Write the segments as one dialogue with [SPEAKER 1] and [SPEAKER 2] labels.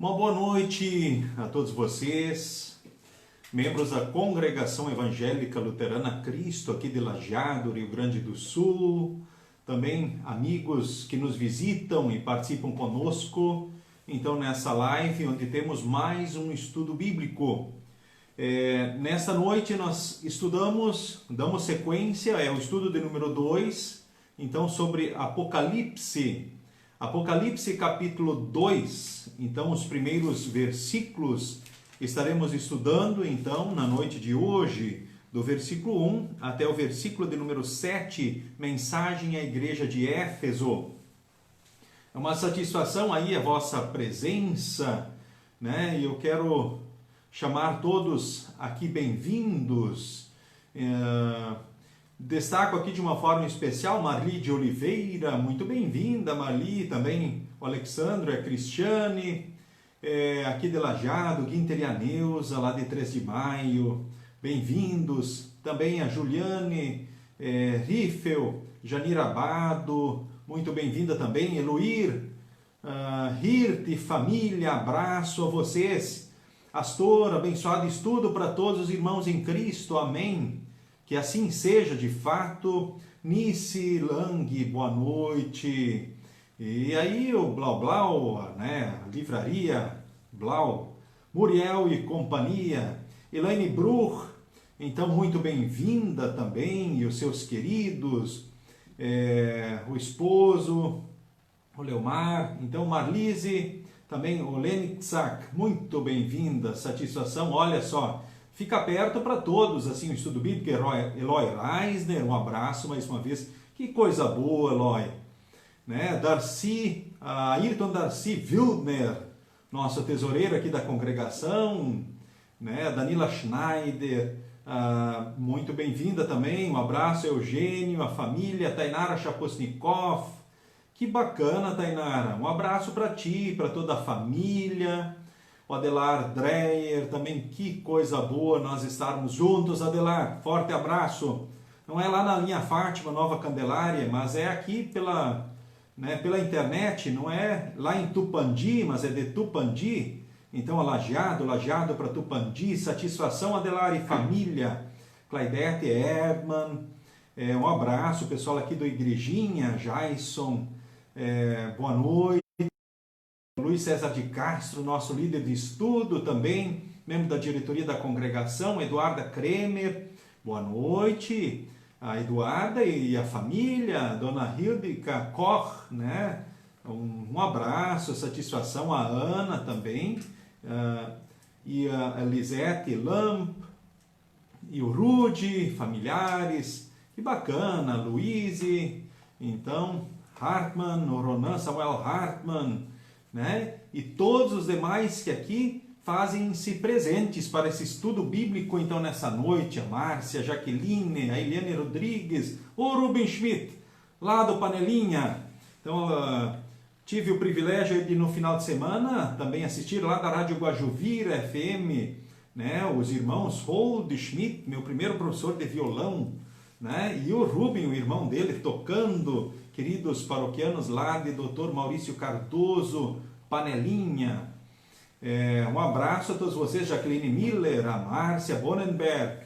[SPEAKER 1] Uma boa noite a todos vocês, membros da Congregação Evangélica Luterana Cristo, aqui de Lajeado, Rio Grande do Sul, também amigos que nos visitam e participam conosco, então nessa live onde temos mais um estudo bíblico. Nesta noite nós damos sequência, é o estudo de número 2, então sobre Apocalipse. Apocalipse capítulo 2, então os primeiros versículos estaremos estudando então na noite de hoje, do versículo 1 até o versículo de número 7, mensagem à igreja de Éfeso. É uma satisfação aí a vossa presença, né? E eu quero chamar todos aqui bem-vindos. Destaco aqui de uma forma especial Marli de Oliveira, muito bem-vinda Marli, também o Alexandre, a Cristiane, aqui de Lajeado, Guinter e a Neuza, lá de 3 de Maio, bem-vindos, também a Juliane, Riffel, Janir Abado, muito bem-vinda também, Eloir, Hirt, família, abraço a vocês, Astor, abençoado estudo para todos os irmãos em Cristo, amém. Que assim seja de fato. Nice Lang, boa noite. E aí o Blau Blau, né? Livraria Blau, Muriel e companhia. Elaine Bruch, então muito bem-vinda também. E os seus queridos, o esposo, o Leomar, então Marlise, também o Lenixak, muito bem-vinda, satisfação, olha só. Fica perto para todos, assim, o estudo bíblico. Eloy Reisner, um abraço mais uma vez. Que coisa boa, Eloy. Né? Darcy, Ayrton Darcy Wildner, nosso tesoureiro aqui da congregação. Né? Danila Schneider, muito bem-vinda também. Um abraço, Eugênio, a família. Tainara Chaposnikov. Que bacana, Tainara. Um abraço para ti, para toda a família. O Adelar Dreyer, também que coisa boa nós estarmos juntos, Adelar, forte abraço. Não é lá na linha Fátima, Nova Candelária, mas é aqui pela internet, não é lá em Tupandi, mas é de Tupandi. Então, Lajeado para Tupandi, satisfação, Adelar e família. Claudete Erdmann, um abraço, pessoal aqui do Igrejinha, Jason, boa noite. Luiz César de Castro, nosso líder de estudo também, membro da diretoria da congregação, Eduarda Kremer, boa noite, a Eduarda e a família, Dona Hildika Koch, né? Um abraço, satisfação, a Ana também, e a Lisete Lamp, e o Rudy, familiares, que bacana, Luíse, então, Hartmann, o Ronan Samuel Hartmann, né? E todos os demais que aqui fazem-se presentes para esse estudo bíblico, então, nessa noite, a Márcia, a Jaqueline, a Eliane Rodrigues, o Ruben Schmidt, lá do Panelinha. Então, tive o privilégio de, no final de semana, também assistir lá da Rádio Guajuvira FM, né? Os irmãos Hold Schmidt, meu primeiro professor de violão, né? E o Ruben, o irmão dele, tocando, queridos paroquianos lá de Dr. Maurício Cardoso, Panelinha. Um abraço a todos vocês, Jacqueline Miller, a Márcia Bonenberg.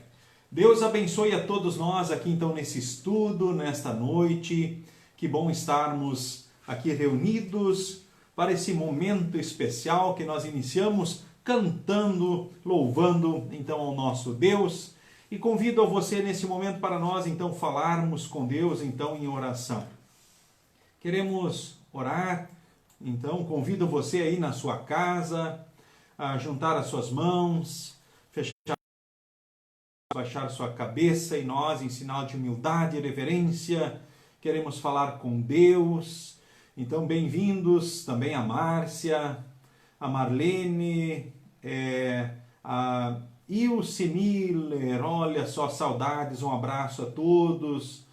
[SPEAKER 1] Deus abençoe a todos nós aqui então nesse estudo, nesta noite. Que bom estarmos aqui reunidos para esse momento especial que nós iniciamos cantando, louvando então ao nosso Deus. E convido a você nesse momento para nós então falarmos com Deus então em oração. Queremos orar, então convido você aí na sua casa a juntar as suas mãos, baixar sua cabeça e nós, em sinal de humildade e reverência, queremos falar com Deus. Então, bem-vindos também a Márcia, a Marlene, a Ilse Miller, olha só, saudades, um abraço a todos.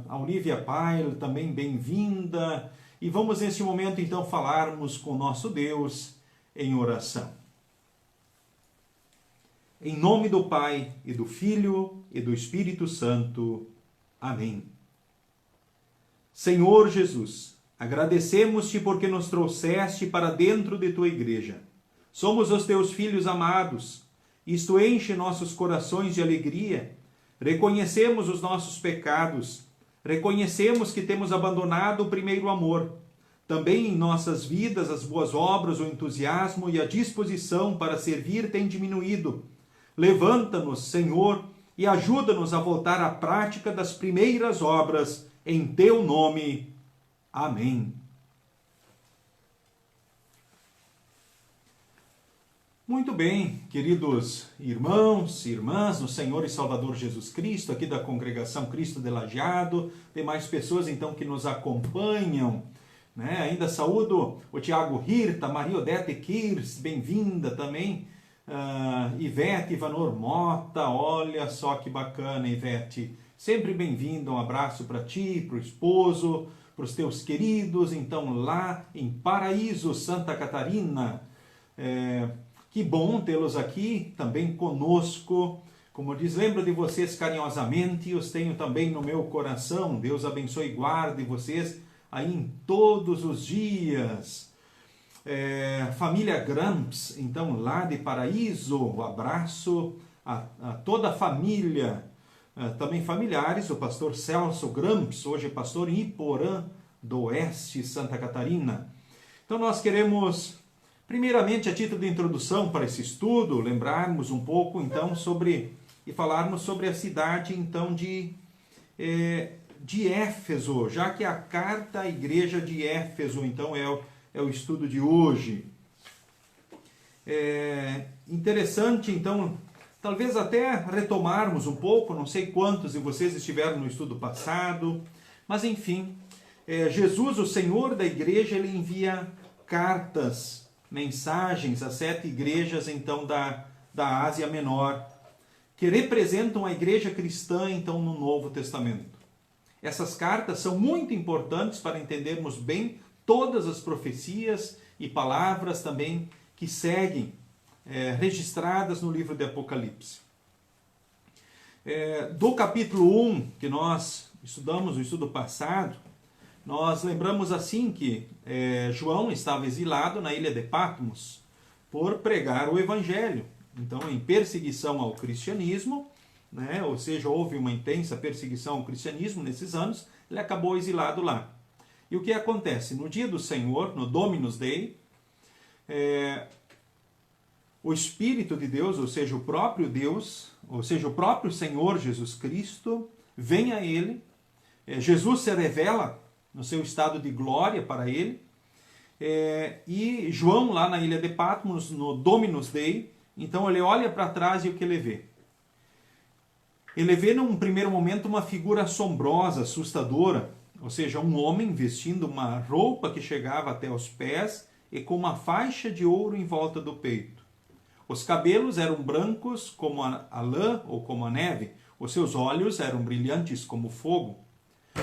[SPEAKER 1] A Olivia Pail, também bem-vinda. E vamos nesse momento então falarmos com nosso Deus em oração. Em nome do Pai, e do Filho, e do Espírito Santo. Amém. Senhor Jesus, Agradecemos-te porque nos trouxeste para dentro de tua igreja. Somos os teus filhos amados. Isto enche nossos corações de alegria. Reconhecemos os nossos pecados. Reconhecemos que temos abandonado o primeiro amor. Também em nossas vidas as boas obras, o entusiasmo e a disposição para servir têm diminuído. Levanta-nos, Senhor, e ajuda-nos a voltar à prática das primeiras obras, em teu nome. Amém. Muito bem, queridos irmãos e irmãs no Senhor e Salvador Jesus Cristo, aqui da Congregação Cristo de Lajeado, demais pessoas então que nos acompanham, né? Ainda saúdo o Tiago Hirta, Maria Odete Kirs, bem-vinda também, Ivete Ivanor Mota, olha só que bacana, Ivete, sempre bem-vinda, um abraço para ti, para o esposo, para os teus queridos, então lá em Paraíso, Santa Catarina. Que bom tê-los aqui também conosco. Como diz, lembro de vocês carinhosamente e os tenho também no meu coração. Deus abençoe e guarde vocês aí em todos os dias. Família Gramps, então lá de Paraíso, um abraço a toda a família. Também familiares, o pastor Celso Gramps, hoje pastor em Iporã do Oeste, Santa Catarina. Então nós queremos, primeiramente, a título de introdução para esse estudo, lembrarmos um pouco então sobre, e falarmos sobre a cidade então de Éfeso, já que a carta à igreja de Éfeso então é o estudo de hoje. Interessante então, talvez até retomarmos um pouco, não sei quantos de vocês estiveram no estudo passado, mas enfim, Jesus, o Senhor da igreja, ele envia cartas, mensagens a 7 igrejas então da Ásia Menor, que representam a igreja cristã então no Novo Testamento. Essas cartas são muito importantes para entendermos bem todas as profecias e palavras também que seguem, registradas no livro de Apocalipse. Do capítulo 1, que nós estudamos no estudo passado, nós lembramos assim que João estava exilado na ilha de Patmos por pregar o evangelho. Então, em perseguição ao cristianismo, né, ou seja, houve uma intensa perseguição ao cristianismo nesses anos, ele acabou exilado lá. E o que acontece? No dia do Senhor, no Dominus Dei, o Espírito de Deus, ou seja, o próprio Deus, ou seja, o próprio Senhor Jesus Cristo, vem a ele, Jesus se revela no seu estado de glória para ele, e João, lá na ilha de Patmos, no Dominus Dei, então ele olha para trás e o que ele vê? Ele vê num primeiro momento uma figura assombrosa, assustadora, ou seja, um homem vestindo uma roupa que chegava até os pés e com uma faixa de ouro em volta do peito. Os cabelos eram brancos como a lã ou como a neve, os seus olhos eram brilhantes como fogo.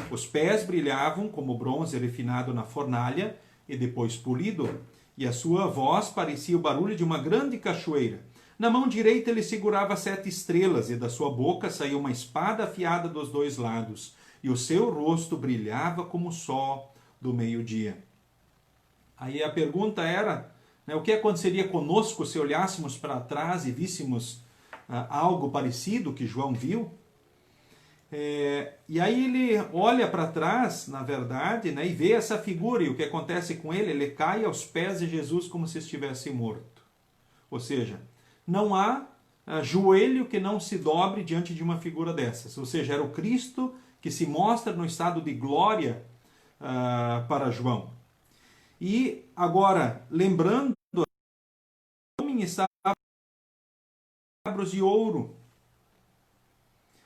[SPEAKER 1] Os pés brilhavam como bronze refinado na fornalha e depois polido, e a sua voz parecia o barulho de uma grande cachoeira. Na mão direita ele segurava 7 estrelas, e da sua boca saía uma espada afiada dos 2 lados, e o seu rosto brilhava como o sol do meio-dia. Aí a pergunta era, o que aconteceria conosco se olhássemos para trás e víssemos algo parecido que João viu? E aí ele olha para trás, na verdade, e vê essa figura, e o que acontece com ele? Ele cai aos pés de Jesus como se estivesse morto. Ou seja, não há joelho que não se dobre diante de uma figura dessas. Ou seja, era o Cristo que se mostra no estado de glória para João. E agora, lembrando, o homem estava com candelabros de ouro.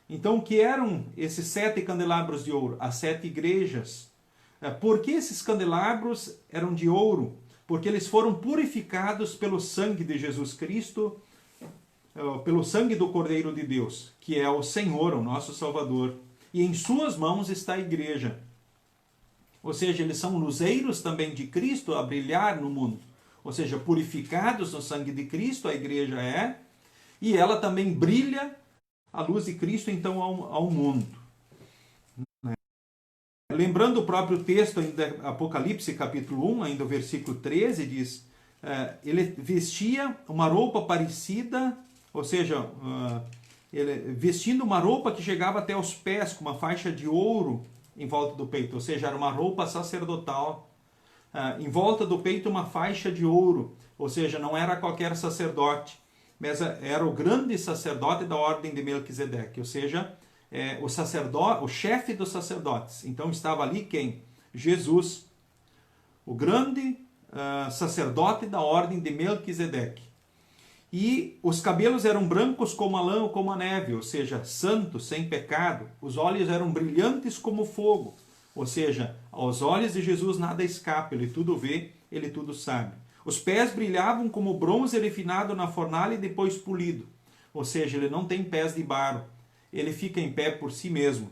[SPEAKER 1] Então, o que eram esses 7 candelabros de ouro? As 7 igrejas. Por que esses candelabros eram de ouro? Porque eles foram purificados pelo sangue de Jesus Cristo, pelo sangue do Cordeiro de Deus, que é o Senhor, o nosso Salvador. E em suas mãos está a igreja. Ou seja, eles são luzeiros também de Cristo a brilhar no mundo. Ou seja, purificados no sangue de Cristo, a igreja é, e ela também brilha a luz de Cristo então ao mundo. lembrando o próprio texto, ainda Apocalipse capítulo 1, ainda o versículo 13, diz, ele vestia uma roupa parecida, ou seja, ele vestindo uma roupa que chegava até os pés, com uma faixa de ouro em volta do peito, ou seja, era uma roupa sacerdotal. Em volta do peito uma faixa de ouro, ou seja, não era qualquer sacerdote, mas era o grande sacerdote da ordem de Melquisedeque, ou seja, o sacerdote, o chefe dos sacerdotes. Então estava ali quem? Jesus, o grande sacerdote da ordem de Melquisedeque. E os cabelos eram brancos como a lã ou como a neve, ou seja, santos, sem pecado. Os olhos eram brilhantes como fogo, ou seja, aos olhos de Jesus nada escapa, ele tudo vê, ele tudo sabe. Os pés brilhavam como bronze refinado na fornalha e depois polido, ou seja, ele não tem pés de barro, ele fica em pé por si mesmo.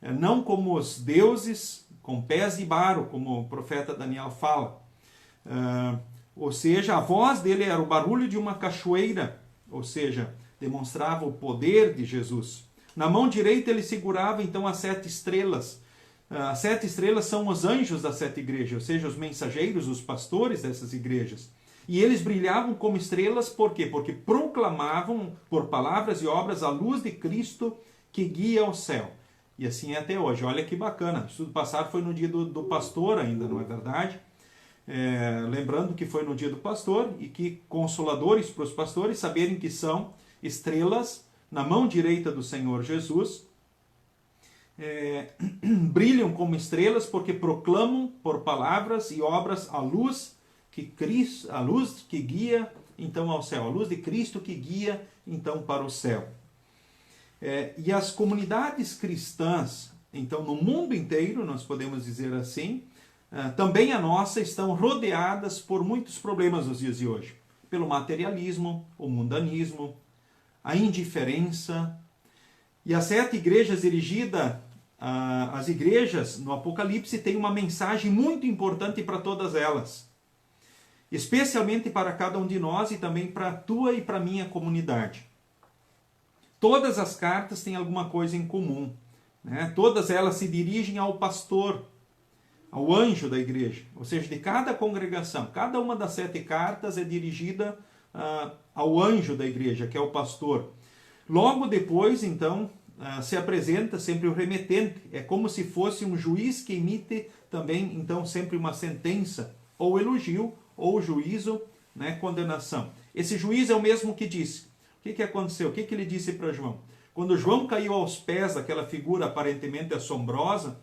[SPEAKER 1] Não como os deuses com pés de barro, como o profeta Daniel fala. Ou seja, a voz dele era o barulho de uma cachoeira, ou seja, demonstrava o poder de Jesus. Na mão direita ele segurava então as 7 estrelas. As 7 estrelas são os anjos das 7 igrejas, ou seja, os mensageiros, os pastores dessas igrejas. E eles brilhavam como estrelas, por quê? Porque proclamavam por palavras e obras a luz de Cristo que guia ao céu. E assim é até hoje. Olha que bacana. O estudo passado foi no dia do pastor ainda, não é verdade? Lembrando que foi no dia do pastor e que consoladores para os pastores saberem que são estrelas na mão direita do Senhor Jesus, brilham como estrelas porque proclamam por palavras e obras a luz que guia então ao céu, a luz de Cristo que guia então para o céu. E as comunidades cristãs, então no mundo inteiro, nós podemos dizer assim, também a nossa, estão rodeadas por muitos problemas nos dias de hoje. Pelo materialismo, o mundanismo, a indiferença. E as 7 igrejas dirigidas, as igrejas no Apocalipse, têm uma mensagem muito importante para todas elas. Especialmente para cada um de nós e também para a tua e para a minha comunidade. Todas as cartas têm alguma coisa em comum, né? Todas elas se dirigem ao pastor, ao anjo da igreja, ou seja, de cada congregação. Cada uma das 7 cartas é dirigida ao anjo da igreja, que é o pastor. Logo depois, então, se apresenta sempre o remetente. É como se fosse um juiz que emite também, então, sempre uma sentença, ou elogio, ou juízo, né, condenação. Esse juiz é o mesmo que disse. O que aconteceu? O que ele disse para João? Quando João caiu aos pés daquela figura aparentemente assombrosa,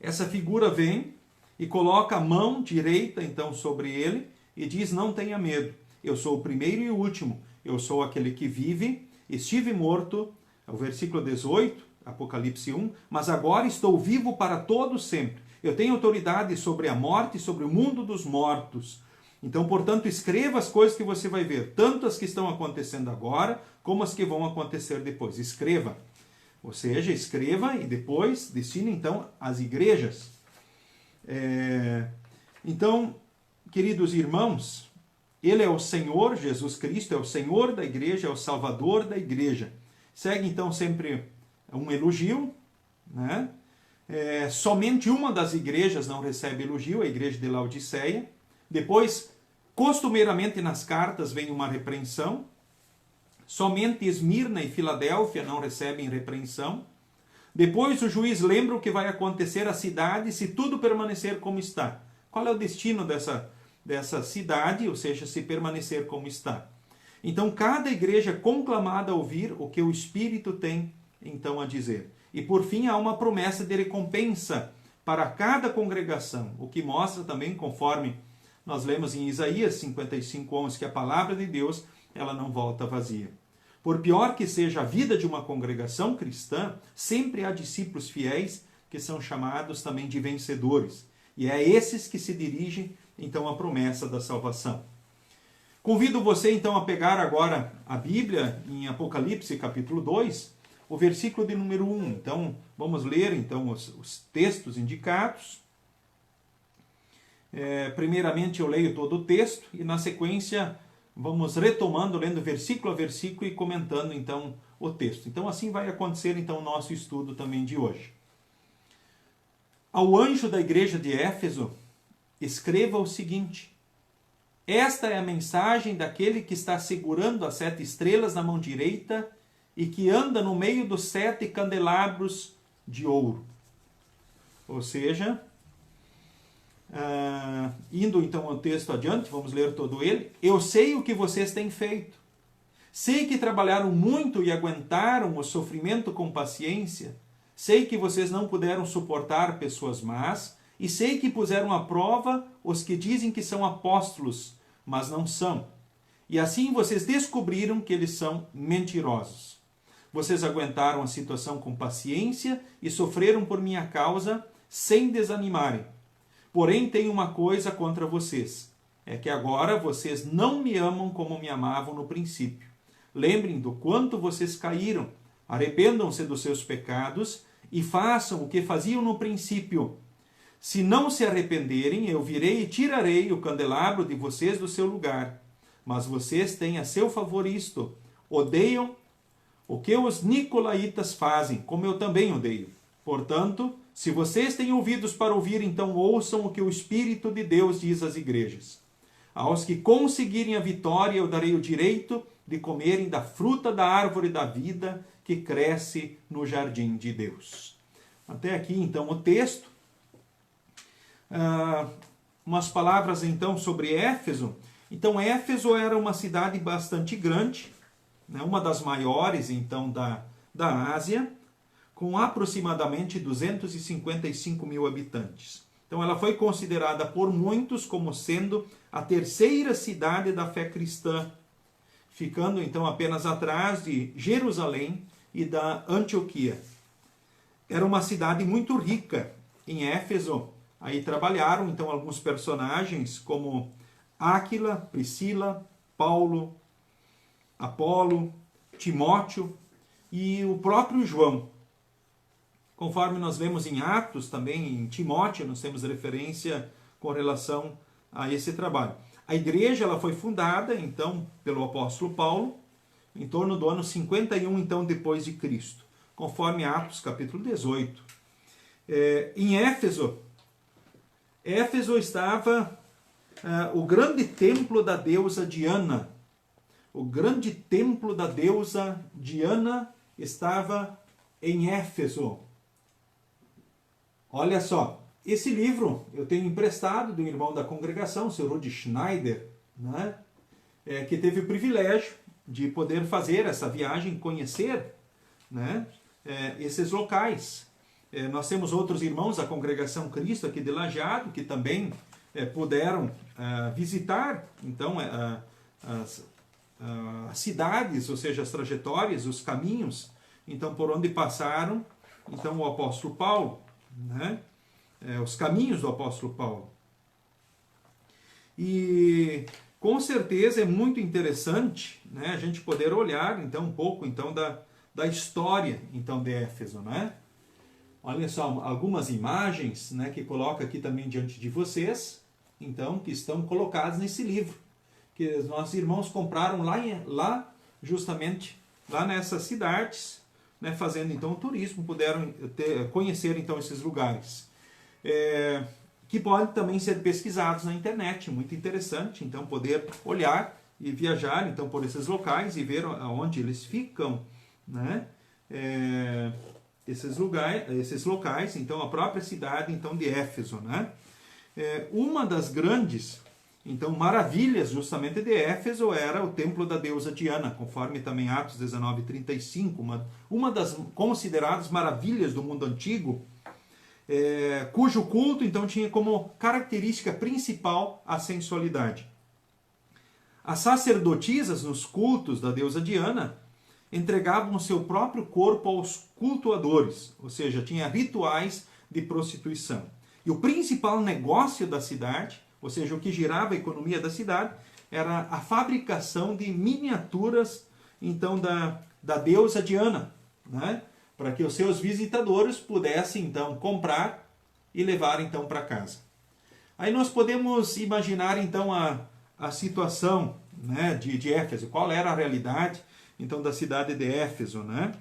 [SPEAKER 1] essa figura vem e coloca a mão direita então sobre ele e diz: não tenha medo, eu sou o primeiro e o último, eu sou aquele que vive, estive morto, é o versículo 18, Apocalipse 1, mas agora estou vivo para todo sempre. Eu tenho autoridade sobre a morte e sobre o mundo dos mortos. Então, portanto, escreva as coisas que você vai ver, tanto as que estão acontecendo agora, como as que vão acontecer depois. Escreva. Ou seja, escreva e depois destine então às igrejas. Então, queridos irmãos, Ele é o Senhor, Jesus Cristo é o Senhor da igreja, é o Salvador da igreja. Segue então sempre um elogio, né? Somente uma das igrejas não recebe elogio, a igreja de Laodiceia. Depois, costumeiramente nas cartas vem uma repreensão. Somente Esmirna e Filadélfia não recebem repreensão. Depois o juiz lembra o que vai acontecer à cidade se tudo permanecer como está. Qual é o destino dessa cidade, ou seja, se permanecer como está. Então cada igreja é conclamada a ouvir o que o Espírito tem então a dizer. E por fim há uma promessa de recompensa para cada congregação, o que mostra também, conforme nós lemos em Isaías 55:11, que a palavra de Deus ela não volta vazia. Por pior que seja a vida de uma congregação cristã, sempre há discípulos fiéis que são chamados também de vencedores. E é esses que se dirigem, então, à promessa da salvação. Convido você, então, a pegar agora a Bíblia em Apocalipse, capítulo 2, o versículo de número 1. Então, vamos ler, então, os textos indicados. Primeiramente, eu leio todo o texto e, na sequência, vamos retomando, lendo versículo a versículo e comentando, então, o texto. Então, assim vai acontecer, então, o nosso estudo também de hoje. Ao anjo da igreja de Éfeso, escreva o seguinte: esta é a mensagem daquele que está segurando as 7 estrelas na mão direita e que anda no meio dos 7 candelabros de ouro. Ou seja, indo então ao texto adiante, vamos ler todo ele. Eu sei o que vocês têm feito. Sei que trabalharam muito e aguentaram o sofrimento com paciência. Sei que vocês não puderam suportar pessoas más. E sei que puseram à prova os que dizem que são apóstolos, mas não são. E assim vocês descobriram que eles são mentirosos. Vocês aguentaram a situação com paciência e sofreram por minha causa sem desanimarem. Porém, tenho uma coisa contra vocês. É que agora vocês não me amam como me amavam no princípio. Lembrem do quanto vocês caíram. Arrependam-se dos seus pecados e façam o que faziam no princípio. Se não se arrependerem, eu virei e tirarei o candelabro de vocês do seu lugar. Mas vocês têm a seu favor isto: odeiam o que os nicolaítas fazem, como eu também odeio. Portanto, se vocês têm ouvidos para ouvir, então ouçam o que o Espírito de Deus diz às igrejas. Aos que conseguirem a vitória, eu darei o direito de comerem da fruta da árvore da vida que cresce no jardim de Deus. Até aqui, então, o texto. Umas palavras, então, sobre Éfeso. Então, Éfeso era uma cidade bastante grande, né, uma das maiores, então, da Ásia, com aproximadamente 255 mil habitantes. Então, ela foi considerada por muitos como sendo a 3ª cidade da fé cristã, ficando, então, apenas atrás de Jerusalém e da Antioquia. Era uma cidade muito rica. Em Éfeso, aí trabalharam, então, alguns personagens como Áquila, Priscila, Paulo, Apolo, Timóteo e o próprio João. Conforme nós vemos em Atos, também em Timóteo, nós temos referência com relação a esse trabalho. A igreja ela foi fundada, então, pelo apóstolo Paulo, em torno do ano 51, então, depois de Cristo, conforme Atos, capítulo 18. Em Éfeso estava o grande templo da deusa Diana. O grande templo da deusa Diana estava em Éfeso. Olha só, esse livro eu tenho emprestado de um irmão da congregação, o Sr. Rudi Schneider, né, que teve o privilégio de poder fazer essa viagem, conhecer, né, esses locais. Nós temos outros irmãos da congregação Cristo aqui de Lajeado, que também puderam visitar, então, as cidades, ou seja, as trajetórias, os caminhos, então, por onde passaram, então, o apóstolo Paulo, né? Os caminhos do apóstolo Paulo. E com certeza é muito interessante, né, a gente poder olhar então um pouco então da história então de Éfeso, né? Olha só algumas imagens, né, que coloca aqui também diante de vocês, então, que estão colocadas nesse livro que os nossos irmãos compraram lá justamente lá nessas cidades, né, fazendo então turismo, puderam conhecer então esses lugares, que podem também ser pesquisados na internet. Muito interessante então poder olhar e viajar então por esses locais e ver aonde eles ficam, né, esses locais, então a própria cidade então de Éfeso, né. Uma das grandes então maravilhas justamente de Éfeso era o templo da deusa Diana, conforme também Atos 19:35, uma das consideradas maravilhas do mundo antigo, cujo culto então tinha como característica principal a sensualidade. As sacerdotisas nos cultos da deusa Diana entregavam o seu próprio corpo aos cultuadores, ou seja, tinha rituais de prostituição. E o principal negócio da cidade, ou seja, o que girava a economia da cidade, era a fabricação de miniaturas então da deusa Diana, né? Para que os seus visitadores pudessem então comprar e levar então para casa. Aí nós podemos imaginar então a situação, né, de Éfeso, qual era a realidade então da cidade de Éfeso, né?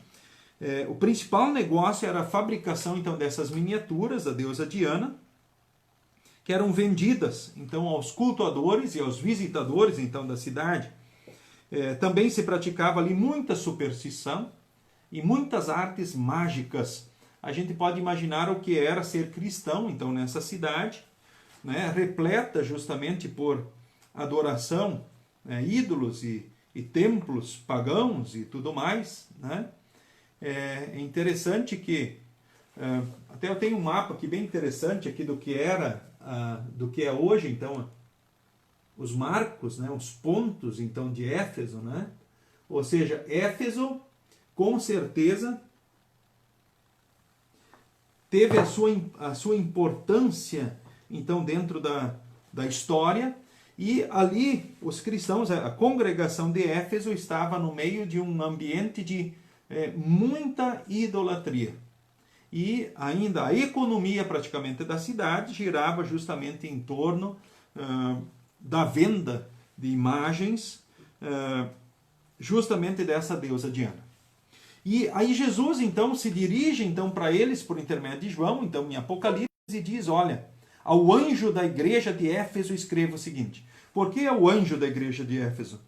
[SPEAKER 1] O principal negócio era a fabricação então dessas miniaturas da deusa Diana, que eram vendidas então aos cultuadores e aos visitadores então da cidade. Também se praticava ali muita superstição e muitas artes mágicas. A gente pode imaginar o que era ser cristão então nessa cidade, né, repleta justamente por adoração, ídolos e templos pagãos e tudo mais, né? É interessante que até eu tenho um mapa aqui bem interessante aqui do que é hoje então os marcos, né, os pontos então de Éfeso, né? Ou seja, Éfeso com certeza teve a sua importância então dentro da história, e ali os cristãos, a congregação de Éfeso estava no meio de um ambiente de muita idolatria. E ainda a economia praticamente da cidade girava justamente em torno da venda de imagens justamente dessa deusa Diana. E aí Jesus então se dirige então para eles por intermédio de João, então em Apocalipse, e diz: olha, ao anjo da igreja de Éfeso escreva o seguinte. Por que é o anjo da igreja de Éfeso?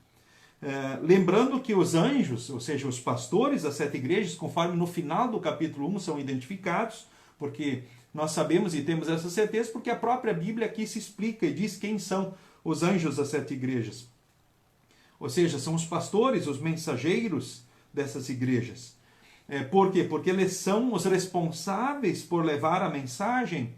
[SPEAKER 1] Lembrando que os anjos, ou seja, os pastores das 7 igrejas, conforme no final do capítulo 1 são identificados, porque nós sabemos e temos essa certeza, porque a própria Bíblia aqui se explica e diz quem são os anjos das 7 igrejas. Ou seja, são os pastores, os mensageiros dessas igrejas. Por quê? Porque eles são os responsáveis por levar a mensagem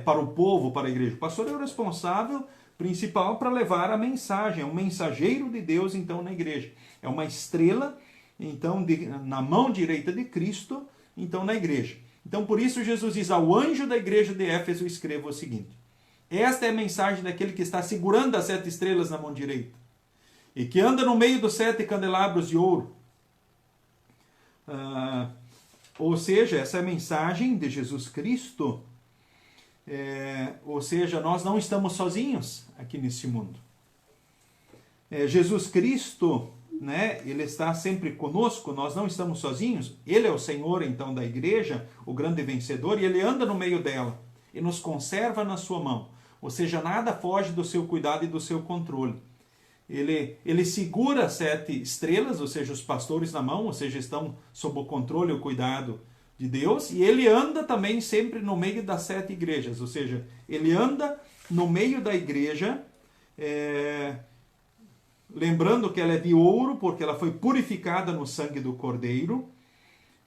[SPEAKER 1] para o povo, para a igreja. O pastor é o responsável principal para levar a mensagem, é um mensageiro de Deus então na igreja. É uma estrela então na mão direita de Cristo então na igreja. Então por isso Jesus diz: ao anjo da igreja de Éfeso escreva o seguinte. Esta é a mensagem daquele que está segurando as 7 estrelas na mão direita e que anda no meio dos 7 candelabros de ouro. Ou seja, essa é a mensagem de Jesus Cristo. Ou seja, nós não estamos sozinhos aqui nesse mundo. Jesus Cristo, né, ele está sempre conosco, nós não estamos sozinhos. Ele é o Senhor então da igreja, o grande vencedor, e ele anda no meio dela e nos conserva na sua mão. Ou seja, nada foge do seu cuidado e do seu controle. Ele segura as 7 estrelas, ou seja, os pastores na mão, ou seja, estão sob o controle e o cuidado de Deus, e ele anda também sempre no meio das 7 igrejas, ou seja, ele anda no meio da igreja, lembrando que ela é de ouro, porque ela foi purificada no sangue do Cordeiro.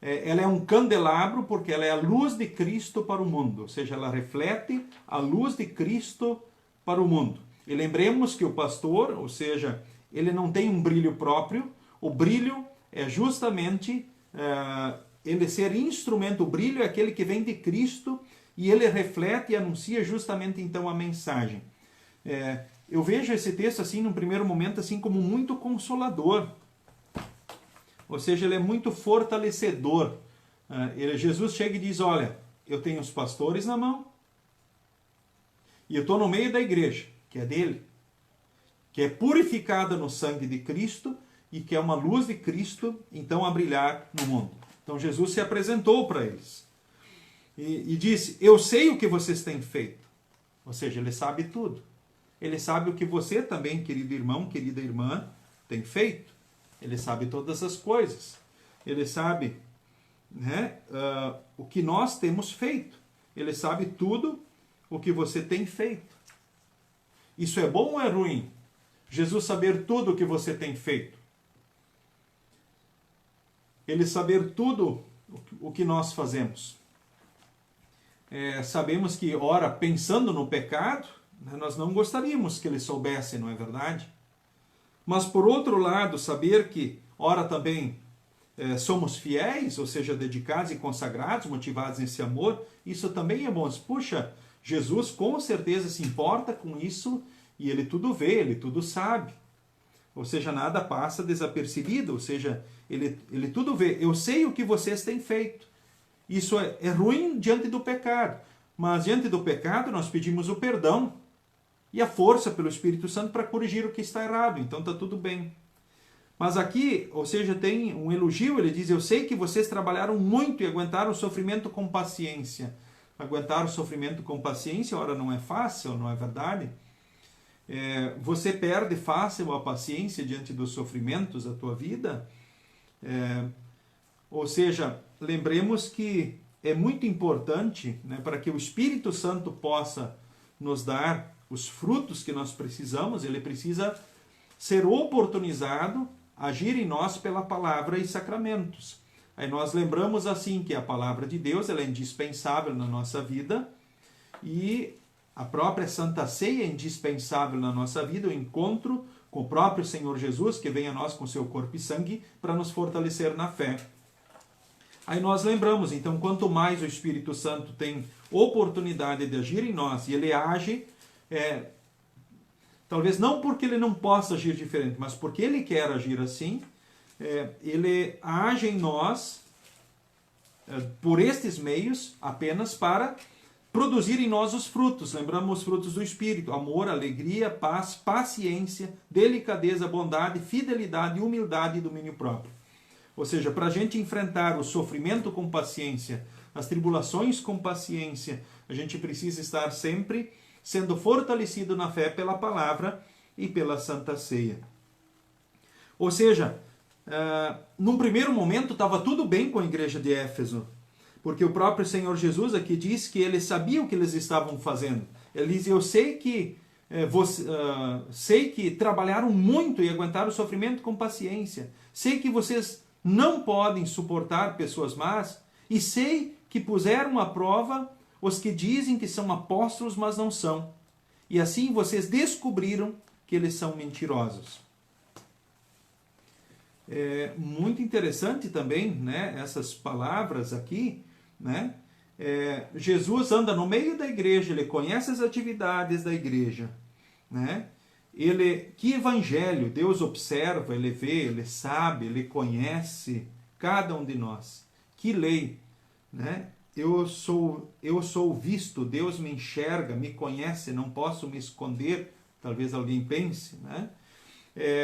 [SPEAKER 1] Ela é um candelabro, porque ela é a luz de Cristo para o mundo, ou seja, ela reflete a luz de Cristo para o mundo. E lembremos que o pastor, ou seja, ele não tem um brilho próprio, o brilho é justamente ele ser instrumento. O brilho é aquele que vem de Cristo e ele reflete e anuncia justamente então a mensagem. Eu vejo esse texto assim, num primeiro momento, assim como muito consolador. Ou seja, ele é muito fortalecedor. Jesus chega e diz: olha, eu tenho os pastores na mão e eu estou no meio da igreja, que é dele, que é purificada no sangue de Cristo e que é uma luz de Cristo então a brilhar no mundo. Então Jesus se apresentou para eles e disse: eu sei o que vocês têm feito. Ou seja, ele sabe tudo. Ele sabe o que você também, querido irmão, querida irmã, tem feito. Ele sabe todas as coisas. Ele sabe, né, o que nós temos feito. Ele sabe tudo o que você tem feito. Isso é bom ou é ruim? Jesus saber tudo o que você tem feito. Ele saber tudo o que nós fazemos. Sabemos que, ora, pensando no pecado, nós não gostaríamos que ele soubesse, não é verdade? Mas, por outro lado, saber que, ora, também somos fiéis, ou seja, dedicados e consagrados, motivados nesse amor, isso também é bom. Puxa, Jesus com certeza se importa com isso e ele tudo vê, ele tudo sabe. Ou seja, nada passa desapercebido, ou seja, ele tudo vê. Eu sei o que vocês têm feito. Isso é ruim diante do pecado, mas diante do pecado nós pedimos o perdão e a força pelo Espírito Santo para corrigir o que está errado. Então está tudo bem. Mas aqui, ou seja, tem um elogio, ele diz, eu sei que vocês trabalharam muito e aguentaram o sofrimento com paciência. Aguentar o sofrimento com paciência, ora, não é fácil, não é verdade? Você perde fácil a paciência diante dos sofrimentos da tua vida? Ou seja, lembremos que é muito importante, né, para que o Espírito Santo possa nos dar os frutos que nós precisamos, ele precisa ser oportunizado, agir em nós pela palavra e sacramentos. Aí nós lembramos assim que a palavra de Deus ela é indispensável na nossa vida e a própria Santa Ceia é indispensável na nossa vida, o encontro com o próprio Senhor Jesus, que vem a nós com seu corpo e sangue para nos fortalecer na fé. Aí nós lembramos, então, quanto mais o Espírito Santo tem oportunidade de agir em nós, e ele age, talvez não porque ele não possa agir diferente, mas porque ele quer agir assim, ele age em nós, por estes meios, apenas para produzir em nós os frutos. Lembramos os frutos do Espírito: amor, alegria, paz, paciência, delicadeza, bondade, fidelidade, humildade e domínio próprio. Ou seja, para a gente enfrentar o sofrimento com paciência, as tribulações com paciência, a gente precisa estar sempre sendo fortalecido na fé pela palavra e pela Santa Ceia. Ou seja, num primeiro momento estava tudo bem com a igreja de Éfeso, porque o próprio Senhor Jesus aqui diz que ele sabia o que eles estavam fazendo. Ele diz, eu sei que trabalharam muito e aguentaram o sofrimento com paciência. Sei que vocês não podem suportar pessoas más, e sei que puseram à prova os que dizem que são apóstolos, mas não são. E assim vocês descobriram que eles são mentirosos. É muito interessante também, né, essas palavras aqui, né? Jesus anda no meio da igreja, ele conhece as atividades da igreja, né? Que evangelho Deus observa, ele vê, ele sabe, ele conhece cada um de nós. Que lei, né? Eu sou visto, Deus me enxerga, me conhece, não posso me esconder, talvez alguém pense, né?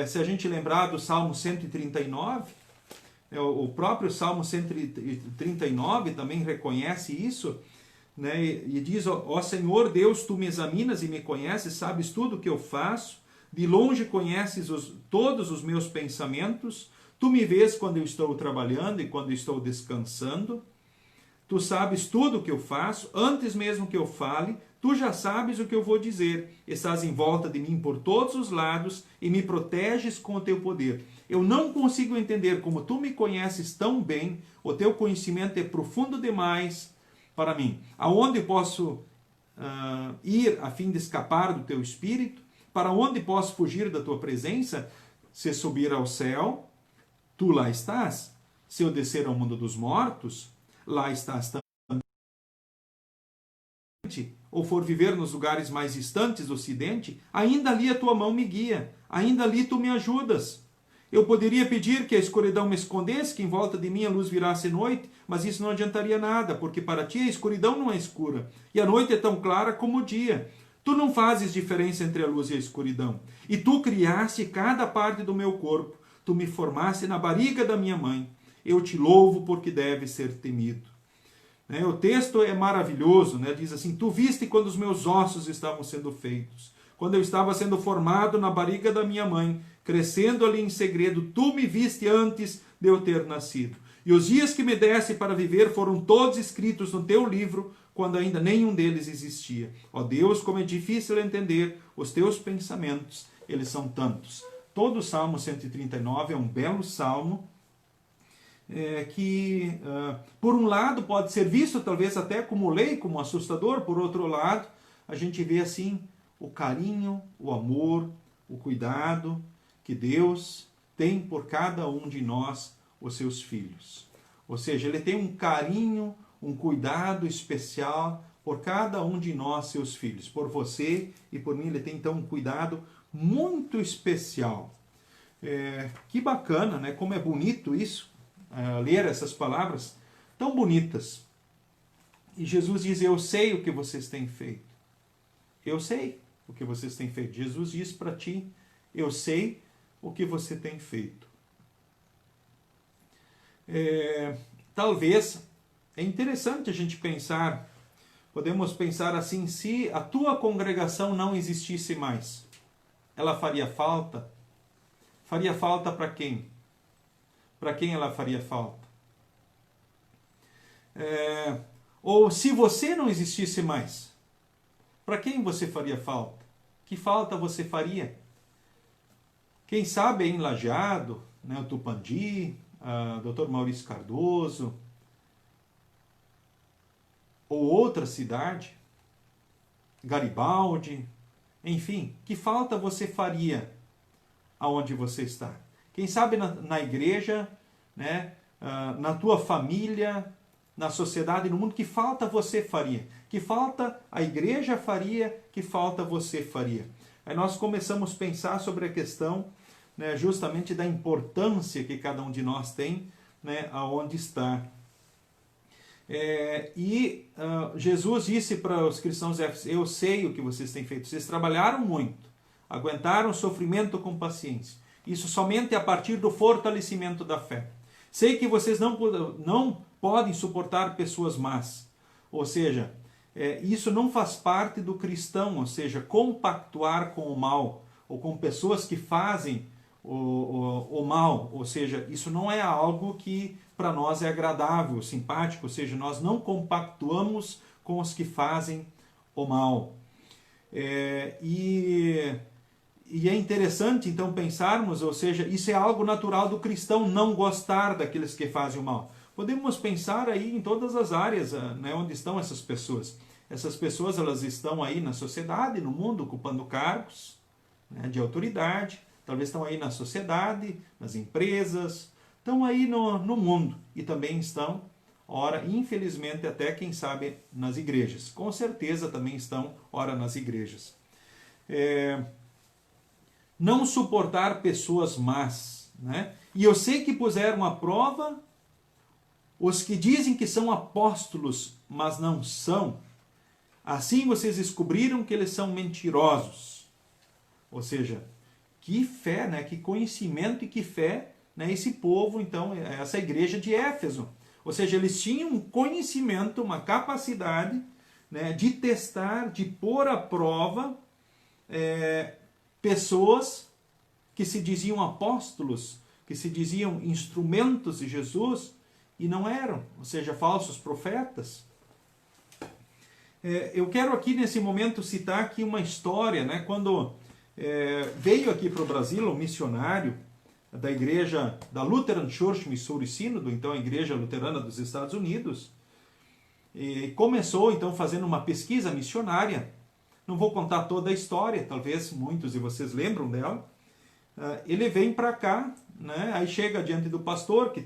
[SPEAKER 1] Se a gente lembrar do Salmo 139, o próprio Salmo 139 também reconhece isso, né? E diz, ó Senhor Deus, tu me examinas e me conheces, sabes tudo o que eu faço, de longe conheces todos os meus pensamentos, tu me vês quando eu estou trabalhando e quando eu estou descansando, tu sabes tudo o que eu faço, antes mesmo que eu fale, tu já sabes o que eu vou dizer, estás em volta de mim por todos os lados e me proteges com o teu poder. Eu não consigo entender como tu me conheces tão bem, o teu conhecimento é profundo demais para mim. Aonde posso ir a fim de escapar do teu espírito? Para onde posso fugir da tua presença? Se subir ao céu, tu lá estás. Se eu descer ao mundo dos mortos, lá estás também. Ou for viver nos lugares mais distantes do ocidente, ainda ali a tua mão me guia, ainda ali tu me ajudas. Eu poderia pedir que a escuridão me escondesse, que em volta de mim a luz virasse noite, mas isso não adiantaria nada, porque para ti a escuridão não é escura, e a noite é tão clara como o dia. Tu não fazes diferença entre a luz e a escuridão, e tu criaste cada parte do meu corpo, tu me formaste na barriga da minha mãe. Eu te louvo porque deve ser temido. O texto é maravilhoso, né? Diz assim, tu viste quando os meus ossos estavam sendo feitos, quando eu estava sendo formado na barriga da minha mãe, crescendo ali em segredo, tu me viste antes de eu ter nascido. E os dias que me deste para viver foram todos escritos no teu livro, quando ainda nenhum deles existia. Ó Deus, como é difícil entender os teus pensamentos, eles são tantos. Todo o Salmo 139 é um belo salmo, que, por um lado, pode ser visto talvez até como lei, como assustador, por outro lado, a gente vê assim o carinho, o amor, o cuidado que Deus tem por cada um de nós, os seus filhos. Ou seja, ele tem um carinho, um cuidado especial por cada um de nós, seus filhos. Por você e por mim, ele tem então um cuidado muito especial. Que bacana, né? Como é bonito isso, ler essas palavras tão bonitas. E Jesus diz, eu sei o que vocês têm feito. Eu sei o que vocês têm feito. Jesus diz para ti, eu sei o que você tem feito. Talvez é interessante a gente pensar, podemos pensar assim, se a tua congregação não existisse mais, ela faria falta? Faria falta para quem? Para quem ela faria falta? Ou se você não existisse mais, para quem você faria falta? Que falta você faria? Quem sabe em Lajeado, né, o Tupandi, Dr. Maurício Cardoso, ou outra cidade, Garibaldi, enfim, que falta você faria aonde você está? Quem sabe na igreja, né, na tua família, na sociedade, no mundo, que falta você faria? Que falta a igreja faria? Que falta você faria? Aí nós começamos a pensar sobre a questão, né, justamente da importância que cada um de nós tem, né, aonde está. Jesus disse para os cristãos de Éfeso: eu sei o que vocês têm feito. Vocês trabalharam muito, aguentaram o sofrimento com paciência. Isso somente a partir do fortalecimento da fé. Sei que vocês não podem suportar pessoas más. Ou seja, isso não faz parte do cristão, ou seja, compactuar com o mal, ou com pessoas que fazem o mal. Ou seja, isso não é algo que para nós é agradável, simpático, ou seja, nós não compactuamos com os que fazem o mal. E é interessante então pensarmos, ou seja, isso é algo natural do cristão, não gostar daqueles que fazem o mal. Podemos pensar aí em todas as áreas, né, onde estão essas pessoas. Essas pessoas, elas estão aí na sociedade, no mundo, ocupando cargos, né, de autoridade, talvez estão aí na sociedade, nas empresas, estão aí no mundo e também estão, ora, infelizmente, até quem sabe nas igrejas. Com certeza também estão, ora, nas igrejas. Não suportar pessoas más, né? E eu sei que puseram à prova os que dizem que são apóstolos, mas não são. Assim vocês descobriram que eles são mentirosos. Ou seja, que fé, né? Que conhecimento e que fé, né? Esse povo, então, essa igreja de Éfeso. Ou seja, eles tinham um conhecimento, uma capacidade, né, de testar, de pôr à prova pessoas que se diziam apóstolos, que se diziam instrumentos de Jesus e não eram, ou seja, falsos profetas. Eu quero aqui nesse momento citar aqui uma história, né, quando veio aqui para o Brasil um missionário da igreja da Lutheran Church Missouri Synod, então a igreja luterana dos Estados Unidos, e começou então fazendo uma pesquisa missionária. Não vou contar toda a história, talvez muitos de vocês lembram dela. Ele vem para cá, né, aí chega diante do pastor que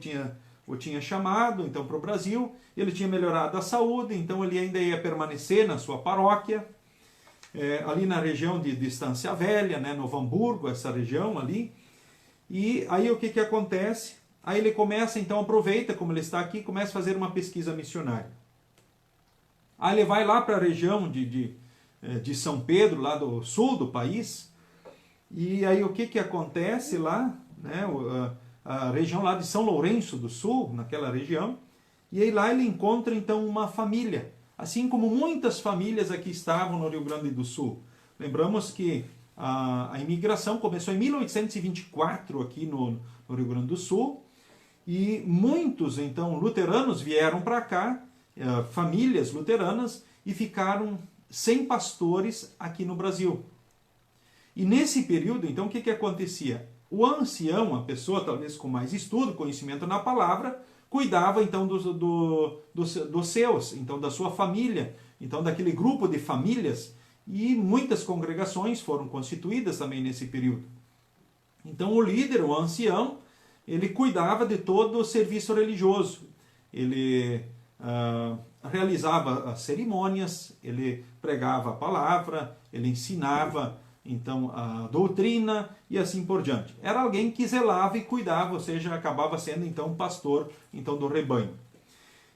[SPEAKER 1] o tinha chamado então para o Brasil. Ele tinha melhorado a saúde, então ele ainda ia permanecer na sua paróquia, ali na região de Estância Velha, né, Novo Hamburgo, essa região ali. E aí o que acontece? Aí ele começa, então aproveita, como ele está aqui, começa a fazer uma pesquisa missionária. Aí ele vai lá para a região de São Pedro, lá do sul do país, e aí o que acontece lá, né, a região lá de São Lourenço do Sul, naquela região, e aí lá ele encontra então uma família, assim como muitas famílias aqui estavam no Rio Grande do Sul. Lembramos que a imigração começou em 1824 aqui no Rio Grande do Sul, e muitos então luteranos vieram para cá, famílias luteranas, e ficaram sem pastores aqui no Brasil. E nesse período, então, o que acontecia? O ancião, a pessoa talvez com mais estudo, conhecimento na palavra, cuidava então dos seus, então da sua família, então daquele grupo de famílias, e muitas congregações foram constituídas também nesse período. Então o líder, o ancião, ele cuidava de todo o serviço religioso. Ele realizava as cerimônias, ele pregava a palavra, ele ensinava então a doutrina e assim por diante. Era alguém que zelava e cuidava, ou seja, acabava sendo então pastor então do rebanho.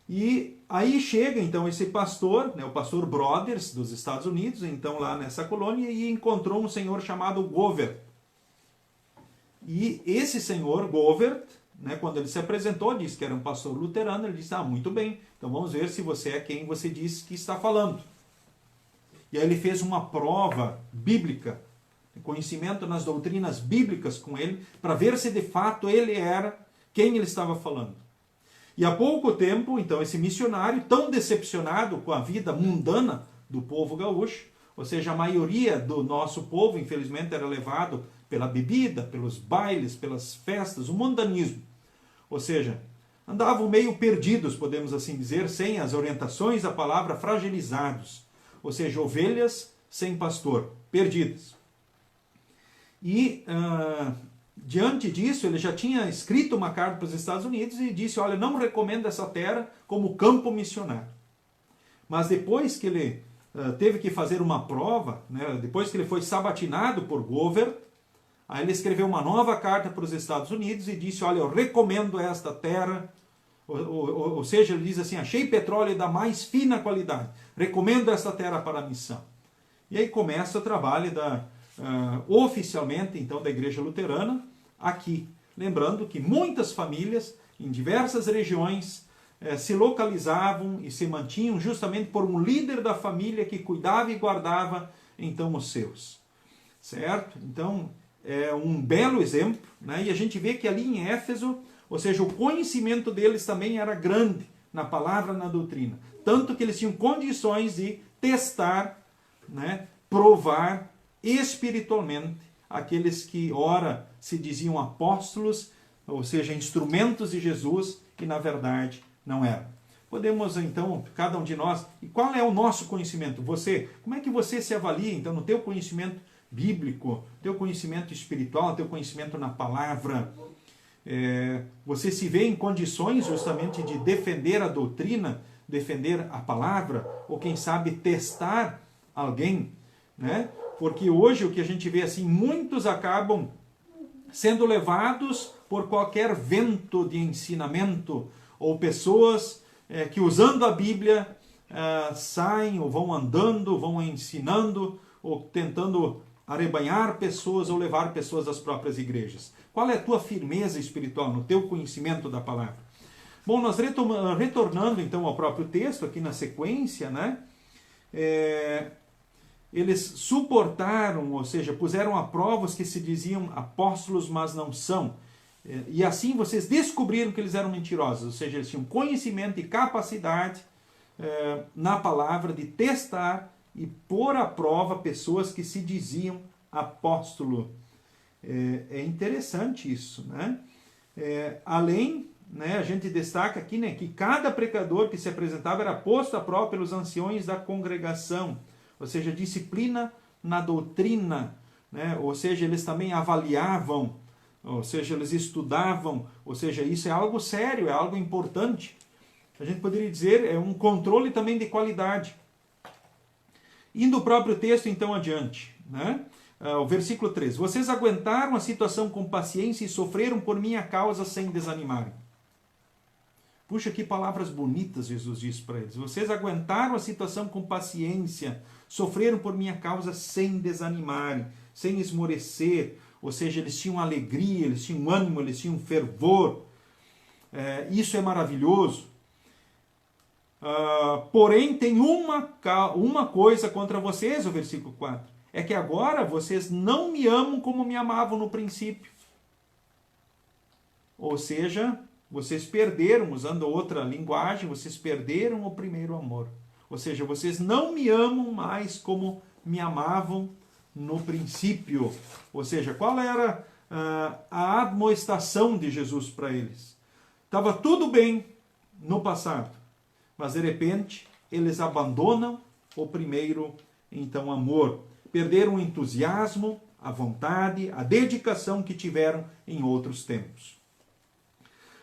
[SPEAKER 1] E aí chega então esse pastor, né, o pastor Brothers dos Estados Unidos, então lá nessa colônia, e encontrou um senhor chamado Govert. E esse senhor Govert, né, quando ele se apresentou, disse que era um pastor luterano, ele disse, muito bem, então vamos ver se você é quem você diz que está falando. E aí ele fez uma prova bíblica, conhecimento nas doutrinas bíblicas com ele, para ver se de fato ele era quem ele estava falando. E há pouco tempo, então, esse missionário, tão decepcionado com a vida mundana do povo gaúcho, ou seja, a maioria do nosso povo, infelizmente, era levado pela bebida, pelos bailes, pelas festas, o mundanismo. Ou seja, andavam meio perdidos, podemos assim dizer, sem as orientações da palavra, fragilizados. Ou seja, ovelhas sem pastor, perdidas. E, diante disso, ele já tinha escrito uma carta para os Estados Unidos e disse, olha, não recomendo essa terra como campo missionário. Mas depois que ele teve que fazer uma prova, né, depois que ele foi sabatinado por Govert, aí ele escreveu uma nova carta para os Estados Unidos e disse, olha, eu recomendo esta terra, ou seja, ele diz assim, achei petróleo da mais fina qualidade, recomendo esta terra para a missão. E aí começa o trabalho oficialmente, então, da Igreja Luterana, aqui. Lembrando que muitas famílias, em diversas regiões, se localizavam e se mantinham justamente por um líder da família que cuidava e guardava, então, os seus. Certo? Então, é um belo exemplo, né? E a gente vê que ali em Éfeso, ou seja, o conhecimento deles também era grande na palavra, na doutrina. Tanto que eles tinham condições de testar, né, provar espiritualmente aqueles que ora se diziam apóstolos, ou seja, instrumentos de Jesus, e na verdade não eram. Podemos então, cada um de nós, e qual é o nosso conhecimento? Você, como é que você se avalia então no teu conhecimento bíblico, teu conhecimento espiritual, teu conhecimento na palavra? Você se vê em condições justamente de defender a doutrina, defender a palavra, ou quem sabe testar alguém, né? Porque hoje o que a gente vê assim, muitos acabam sendo levados por qualquer vento de ensinamento, ou pessoas que usando a Bíblia saem ou vão andando, vão ensinando, ou tentando arrebanhar pessoas ou levar pessoas às próprias igrejas. Qual é a tua firmeza espiritual no teu conhecimento da palavra? Bom, nós retornando então ao próprio texto, aqui na sequência, né? Eles suportaram, ou seja, puseram a prova os que se diziam apóstolos, mas não são. E assim vocês descobriram que eles eram mentirosos, ou seja, eles tinham conhecimento e capacidade na palavra de testar e pôr à prova pessoas que se diziam apóstolo. É interessante isso, né? Além, né, a gente destaca aqui, né, que cada pregador que se apresentava era posto à prova pelos anciões da congregação, ou seja, disciplina na doutrina, né? Ou seja, eles também avaliavam, ou seja, eles estudavam, ou seja, isso é algo sério, é algo importante. A gente poderia dizer, é um controle também de qualidade. Indo o próprio texto, então, adiante, né? O versículo 3. Vocês aguentaram a situação com paciência e sofreram por minha causa sem desanimarem. Puxa, que palavras bonitas Jesus disse para eles. Vocês aguentaram a situação com paciência, sofreram por minha causa sem desanimarem, sem esmorecer. Ou seja, eles tinham alegria, eles tinham ânimo, eles tinham fervor. Isso é maravilhoso. Porém, tem uma coisa contra vocês, o versículo 4. É que agora vocês não me amam como me amavam no princípio. Ou seja, vocês perderam, usando outra linguagem, vocês perderam o primeiro amor. Ou seja, vocês não me amam mais como me amavam no princípio. Ou seja, qual era a admoestação de Jesus para eles? Estava tudo bem no passado, mas de repente eles abandonam o primeiro, então, amor. Perderam o entusiasmo, a vontade, a dedicação que tiveram em outros tempos.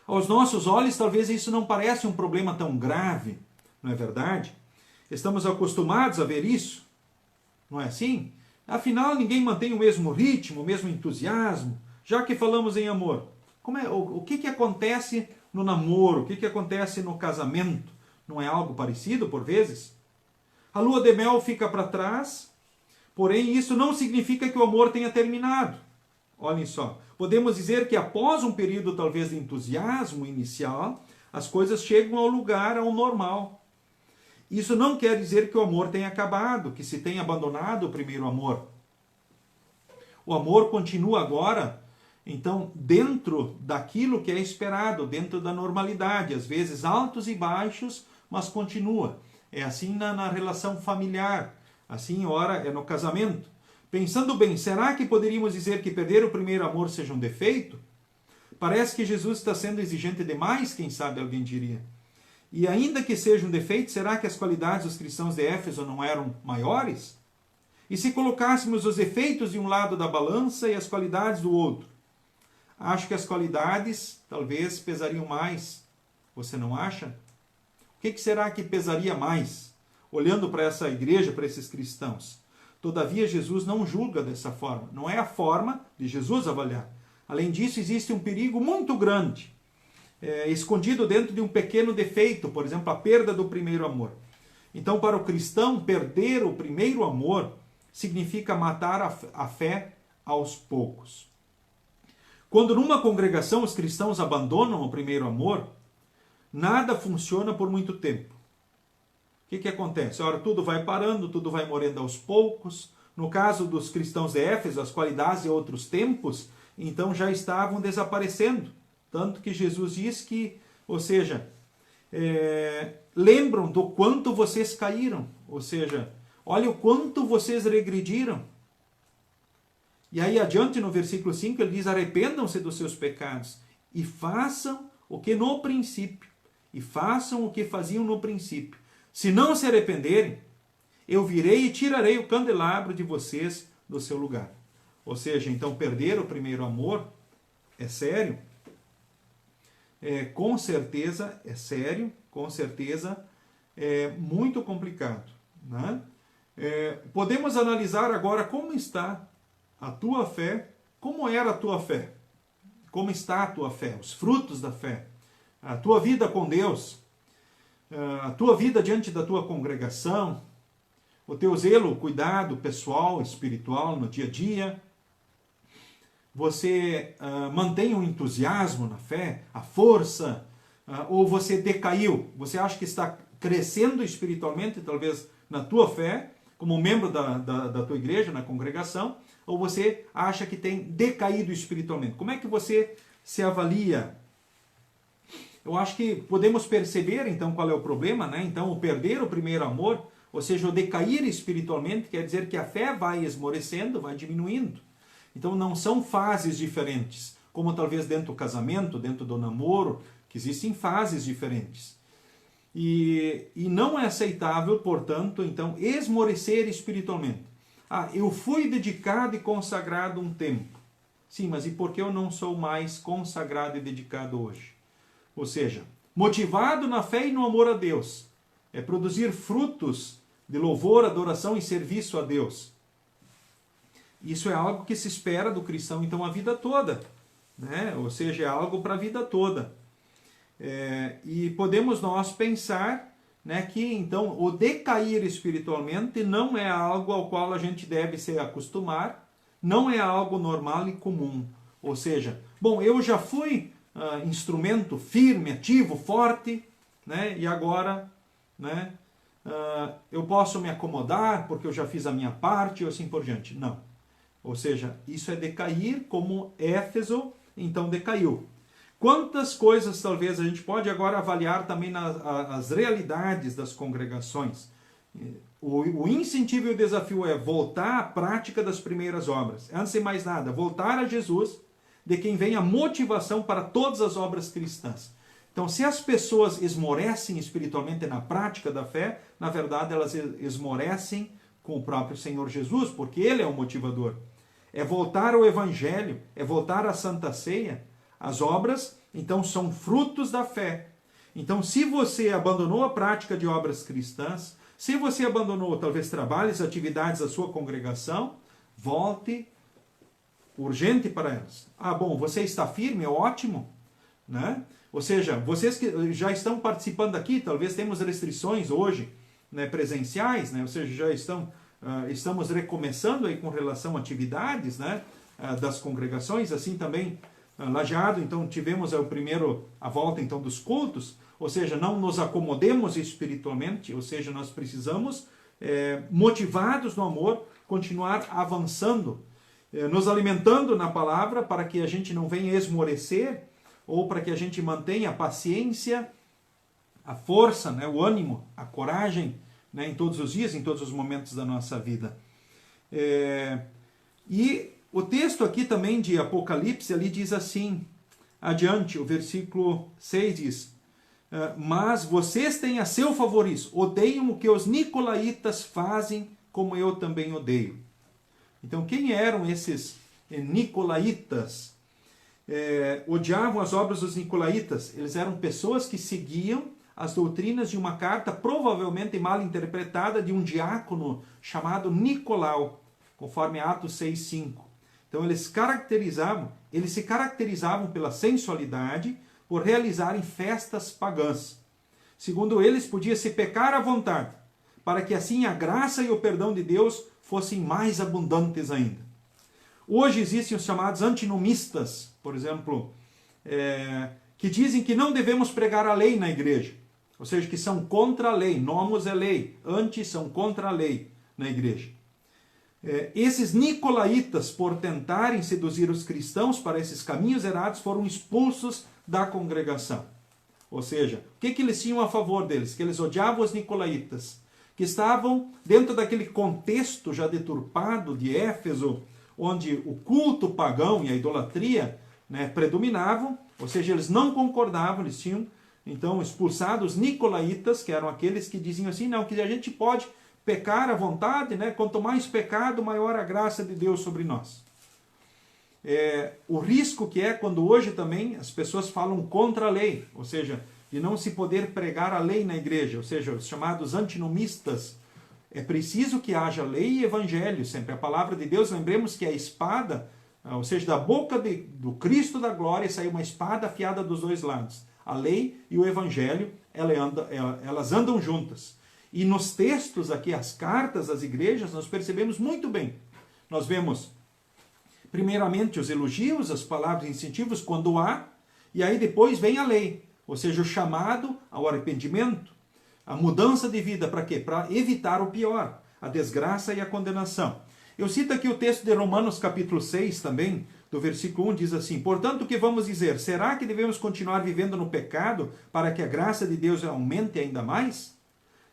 [SPEAKER 1] Aos nossos olhos, talvez isso não pareça um problema tão grave, não é verdade? Estamos acostumados a ver isso, não é assim? Afinal, ninguém mantém o mesmo ritmo, o mesmo entusiasmo, já que falamos em amor. O que acontece no namoro? O que acontece no casamento? Não é algo parecido, por vezes? A lua de mel fica para trás, porém isso não significa que o amor tenha terminado. Olhem só, podemos dizer que após um período talvez de entusiasmo inicial, as coisas chegam ao lugar, ao normal. Isso não quer dizer que o amor tenha acabado, que se tenha abandonado o primeiro amor. O amor continua agora, então, dentro daquilo que é esperado, dentro da normalidade, às vezes altos e baixos, mas continua. É assim na relação familiar, assim, ora, é no casamento. Pensando bem, será que poderíamos dizer que perder o primeiro amor seja um defeito? Parece que Jesus está sendo exigente demais, quem sabe alguém diria. E ainda que seja um defeito, será que as qualidades dos cristãos de Éfeso não eram maiores? E se colocássemos os efeitos de um lado da balança e as qualidades do outro? Acho que as qualidades talvez pesariam mais. Você não acha? O que será que pesaria mais? Olhando para essa igreja, para esses cristãos. Todavia, Jesus não julga dessa forma. Não é a forma de Jesus avaliar. Além disso, existe um perigo muito grande, escondido dentro de um pequeno defeito, por exemplo, a perda do primeiro amor. Então, para o cristão, perder o primeiro amor significa matar a fé aos poucos. Quando numa congregação os cristãos abandonam o primeiro amor, nada funciona por muito tempo. O que acontece? Ora, tudo vai parando, tudo vai morrendo aos poucos. No caso dos cristãos de Éfeso, as qualidades de outros tempos, então já estavam desaparecendo. Tanto que Jesus diz que, ou seja, lembram do quanto vocês caíram. Ou seja, olha o quanto vocês regrediram. E aí adiante no versículo 5 ele diz, arrependam-se dos seus pecados e façam o que no princípio. E façam o que faziam no princípio. Se não se arrependerem, eu virei e tirarei o candelabro de vocês do seu lugar. Ou seja, então perder o primeiro amor é sério. Com certeza é sério, com certeza é muito complicado. Né? Podemos analisar agora como está a tua fé, como era a tua fé, como está a tua fé, os frutos da fé, a tua vida com Deus, a tua vida diante da tua congregação, o teu zelo, cuidado pessoal, espiritual no dia a dia. Você mantém um entusiasmo na fé, a força, ou você decaiu? Você acha que está crescendo espiritualmente, talvez na tua fé, como membro da tua igreja, na congregação, ou você acha que tem decaído espiritualmente? Como é que você se avalia? Eu acho que podemos perceber, então, qual é o problema, né? Então, o perder o primeiro amor, ou seja, o decair espiritualmente, quer dizer que a fé vai esmorecendo, vai diminuindo. Então, não são fases diferentes, como talvez dentro do casamento, dentro do namoro, que existem fases diferentes. E não é aceitável, portanto, então, esmorecer espiritualmente. Eu fui dedicado e consagrado um tempo. Sim, mas e por que eu não sou mais consagrado e dedicado hoje? Ou seja, motivado na fé e no amor a Deus. É produzir frutos de louvor, adoração e serviço a Deus. Isso é algo que se espera do cristão, então, a vida toda. Né? Ou seja, é algo para a vida toda. E podemos nós pensar, né, que, então, o decair espiritualmente não é algo ao qual a gente deve se acostumar, não é algo normal e comum. Ou seja, bom, eu já fui instrumento firme, ativo, forte, né, e agora, né, eu posso me acomodar porque eu já fiz a minha parte e assim por diante. Não. Ou seja, isso é decair, como Éfeso, então, decaiu. Quantas coisas talvez a gente pode agora avaliar também nas realidades das congregações. O incentivo e o desafio é voltar à prática das primeiras obras. Antes de mais nada, voltar a Jesus, de quem vem a motivação para todas as obras cristãs. Então, se as pessoas esmorecem espiritualmente na prática da fé, na verdade elas esmorecem com o próprio Senhor Jesus, porque Ele é o motivador. É voltar ao Evangelho, é voltar à Santa Ceia. As obras, então, são frutos da fé. Então, se você abandonou a prática de obras cristãs, se você abandonou, talvez, trabalhos, atividades da sua congregação, volte urgente para elas. Bom, você está firme, é ótimo. Né? Ou seja, vocês que já estão participando aqui, talvez temos restrições hoje, né, presenciais, né? Ou seja, já estamos recomeçando aí com relação a atividades, né? das congregações, assim também Lajeado, então tivemos a volta então dos cultos, ou seja, não nos acomodemos espiritualmente, ou seja, nós precisamos, motivados no amor, continuar avançando, nos alimentando na palavra para que a gente não venha esmorecer, ou para que a gente mantenha a paciência, a força, né, o ânimo, a coragem, né, em todos os dias, em todos os momentos da nossa vida. E o texto aqui também de Apocalipse, ali diz assim, adiante, o versículo 6 diz, mas vocês têm a seu favor isso, odeiam o que os nicolaítas fazem, como eu também odeio. Então, quem eram esses nicolaítas? Odiavam as obras dos nicolaítas. Eles eram pessoas que seguiam as doutrinas de uma carta provavelmente mal interpretada de um diácono chamado Nicolau, conforme Atos 6:5. Então eles se caracterizavam pela sensualidade, por realizarem festas pagãs. Segundo eles, podia-se pecar à vontade, para que assim a graça e o perdão de Deus fossem mais abundantes ainda. Hoje existem os chamados antinomistas, por exemplo, que dizem que não devemos pregar a lei na igreja, ou seja, que são contra a lei, nomos é lei, anti são contra a lei na igreja. Esses nicolaítas, por tentarem seduzir os cristãos para esses caminhos errados, foram expulsos da congregação. Ou seja, o que eles tinham a favor deles? Que eles odiavam os nicolaítas, que estavam dentro daquele contexto já deturpado de Éfeso, onde o culto pagão e a idolatria, né, predominavam, ou seja, eles não concordavam, eles tinham então expulsado os nicolaítas, que eram aqueles que diziam assim, não, que a gente pode pecar à vontade, né? Quanto mais pecado, maior a graça de Deus sobre nós. O risco que é quando hoje também as pessoas falam contra a lei, ou seja, de não se poder pregar a lei na igreja, ou seja, os chamados antinomistas. É preciso que haja lei e evangelho, sempre a palavra de Deus. Lembremos que a espada, ou seja, da boca do Cristo da glória saiu uma espada afiada dos dois lados. A lei e o evangelho, elas andam juntas. E nos textos aqui, as cartas às igrejas, nós percebemos muito bem. Nós vemos, primeiramente, os elogios, as palavras incentivos, quando há, e aí depois vem a lei, ou seja, o chamado ao arrependimento, a mudança de vida, para quê? Para evitar o pior, a desgraça e a condenação. Eu cito aqui o texto de Romanos capítulo 6 também, do versículo 1, diz assim, portanto, o que vamos dizer? Será que devemos continuar vivendo no pecado para que a graça de Deus aumente ainda mais?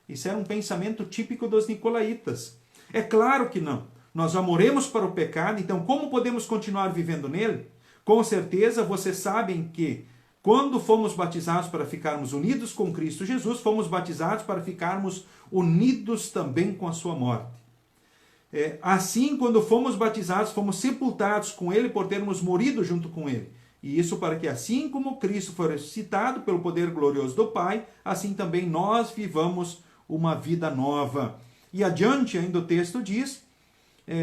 [SPEAKER 1] Isso era um pensamento típico dos nicolaítas. É claro que não. Nós já morremos para o pecado, então como podemos continuar vivendo nele? Com certeza vocês sabem que quando fomos batizados para ficarmos unidos com Cristo Jesus, fomos batizados para ficarmos unidos também com a sua morte. Assim, quando fomos batizados, fomos sepultados com ele por termos morrido junto com ele. E isso para que assim como Cristo foi ressuscitado pelo poder glorioso do Pai, assim também nós vivamos uma vida nova. E adiante ainda o texto diz,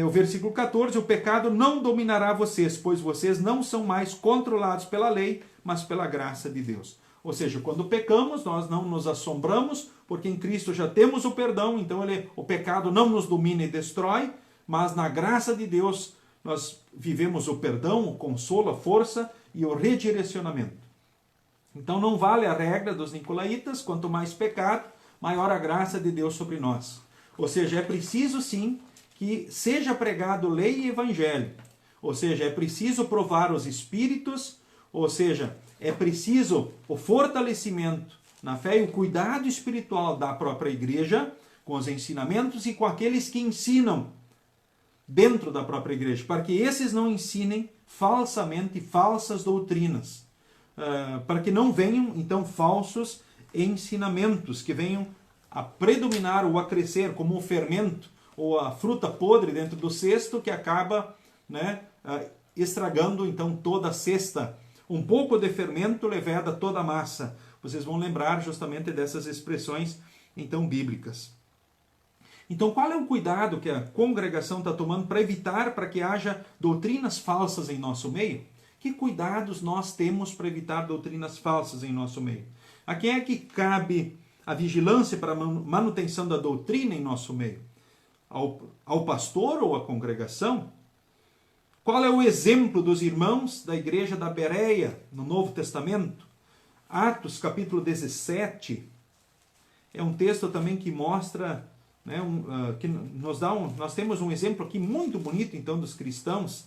[SPEAKER 1] o versículo 14, o pecado não dominará vocês, pois vocês não são mais controlados pela lei, mas pela graça de Deus. Ou seja, quando pecamos, nós não nos assombramos, porque em Cristo já temos o perdão, então o pecado não nos domina e destrói, mas na graça de Deus nós vivemos o perdão, o consolo, a força e o redirecionamento. Então não vale a regra dos nicolaítas, quanto mais pecado, maior a graça de Deus sobre nós. Ou seja, é preciso sim que seja pregado lei e evangelho. Ou seja, é preciso provar os espíritos, ou seja, é preciso o fortalecimento na fé e o cuidado espiritual da própria igreja, com os ensinamentos e com aqueles que ensinam dentro da própria igreja, para que esses não ensinem falsamente falsas doutrinas, para que não venham, então, falsos ensinamentos que venham a predominar ou a crescer como um fermento ou a fruta podre dentro do cesto que acaba, né, estragando então toda a cesta. Um pouco de fermento leveda toda a massa. Vocês vão lembrar justamente dessas expressões então bíblicas. Então qual é o cuidado que a congregação está tomando para evitar para que haja doutrinas falsas em nosso meio? Que cuidados nós temos para evitar doutrinas falsas em nosso meio? A quem é que cabe a vigilância para a manutenção da doutrina em nosso meio? Ao pastor ou à congregação? Qual é o exemplo dos irmãos da igreja da Bereia no Novo Testamento? Atos capítulo 17 é um texto também que mostra, né, nós temos um exemplo aqui muito bonito então dos cristãos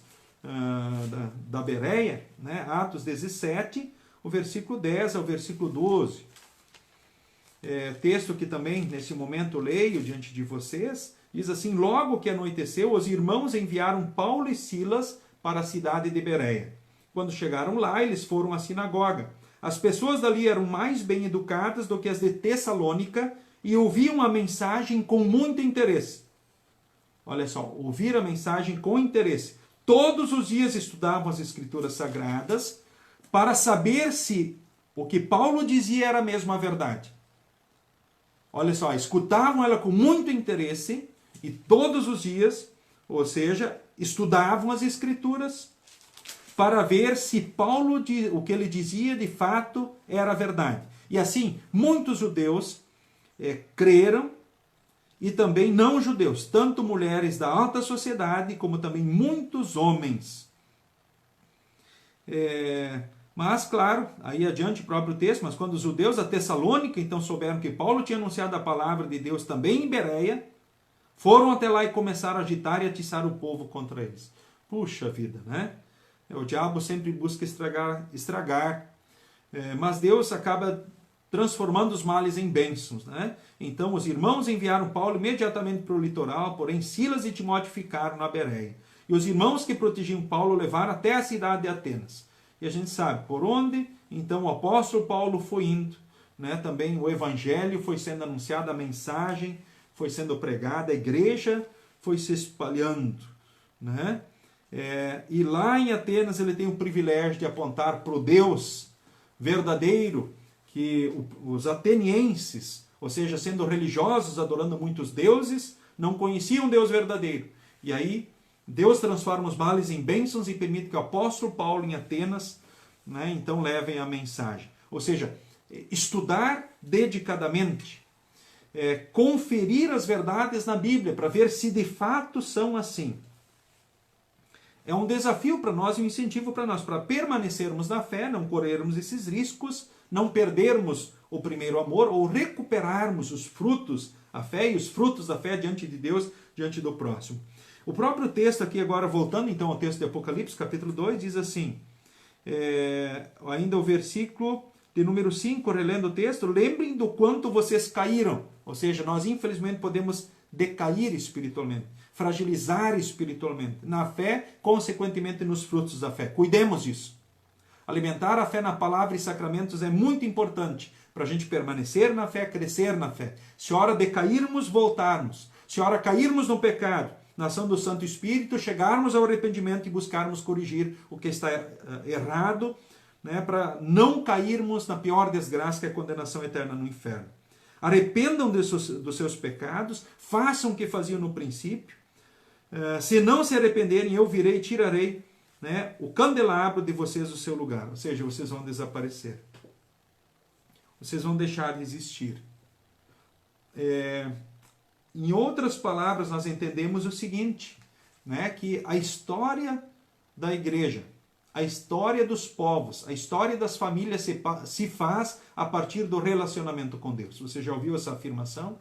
[SPEAKER 1] da Bereia, né? Atos 17, o versículo 10 ao versículo 12. Texto que também nesse momento leio diante de vocês. Diz assim: logo que anoiteceu, os irmãos enviaram Paulo e Silas para a cidade de Bereia. Quando chegaram lá, eles foram à sinagoga. As pessoas dali eram mais bem educadas do que as de Tessalônica e ouviam a mensagem com muito interesse. Olha só, ouvir a mensagem com interesse. Todos os dias estudavam as Escrituras Sagradas para saber se o que Paulo dizia era mesmo a verdade. Olha só, escutavam ela com muito interesse e todos os dias, ou seja, estudavam as Escrituras para ver se Paulo, o que ele dizia de fato era verdade. E assim, muitos judeus creram e também não judeus, tanto mulheres da alta sociedade como também muitos homens. Mas, claro, aí adiante o próprio texto, mas quando os judeus da Tessalônica então souberam que Paulo tinha anunciado a palavra de Deus também em Bereia, foram até lá e começaram a agitar e atiçar o povo contra eles. Puxa vida, né? O diabo sempre busca estragar, mas Deus acaba transformando os males em bênçãos, né? Então os irmãos enviaram Paulo imediatamente para o litoral, porém Silas e Timóteo ficaram na Bereia. E os irmãos que protegiam Paulo levaram até a cidade de Atenas. E a gente sabe por onde, então o apóstolo Paulo foi indo, né? Também o evangelho foi sendo anunciado, a mensagem foi sendo pregada, a igreja foi se espalhando, né? E lá em Atenas ele tem o privilégio de apontar para o Deus verdadeiro, que os atenienses, ou seja, sendo religiosos, adorando muitos deuses, não conheciam Deus verdadeiro. E aí Deus transforma os males em bênçãos e permite que o apóstolo Paulo em Atenas, né, então levem a mensagem. Ou seja, estudar dedicadamente, conferir as verdades na Bíblia para ver se de fato são assim. É um desafio para nós e um incentivo para nós, para permanecermos na fé, não corrermos esses riscos, não perdermos o primeiro amor ou recuperarmos os frutos, a fé e os frutos da fé diante de Deus, diante do próximo. O próprio texto aqui, agora voltando então ao texto de Apocalipse, capítulo 2, diz assim, ainda o versículo de número 5, relendo o texto: lembrem do quanto vocês caíram. Ou seja, nós infelizmente podemos decair espiritualmente, fragilizar espiritualmente, na fé, consequentemente nos frutos da fé. Cuidemos disso. Alimentar a fé na palavra e sacramentos é muito importante para a gente permanecer na fé, crescer na fé. Se hora decairmos, voltarmos. Se hora cairmos no pecado, na ação do Santo Espírito, chegarmos ao arrependimento e buscarmos corrigir o que está errado, né, para não cairmos na pior desgraça, que é a condenação eterna no inferno. Arrependam dos seus pecados, façam o que faziam no princípio. Se não se arrependerem, eu virei e tirarei, né, o candelabro de vocês do seu lugar. Ou seja, vocês vão desaparecer. Vocês vão deixar de existir. Em outras palavras, nós entendemos o seguinte, né, que a história da igreja, a história dos povos, a história das famílias se faz a partir do relacionamento com Deus. Você já ouviu essa afirmação?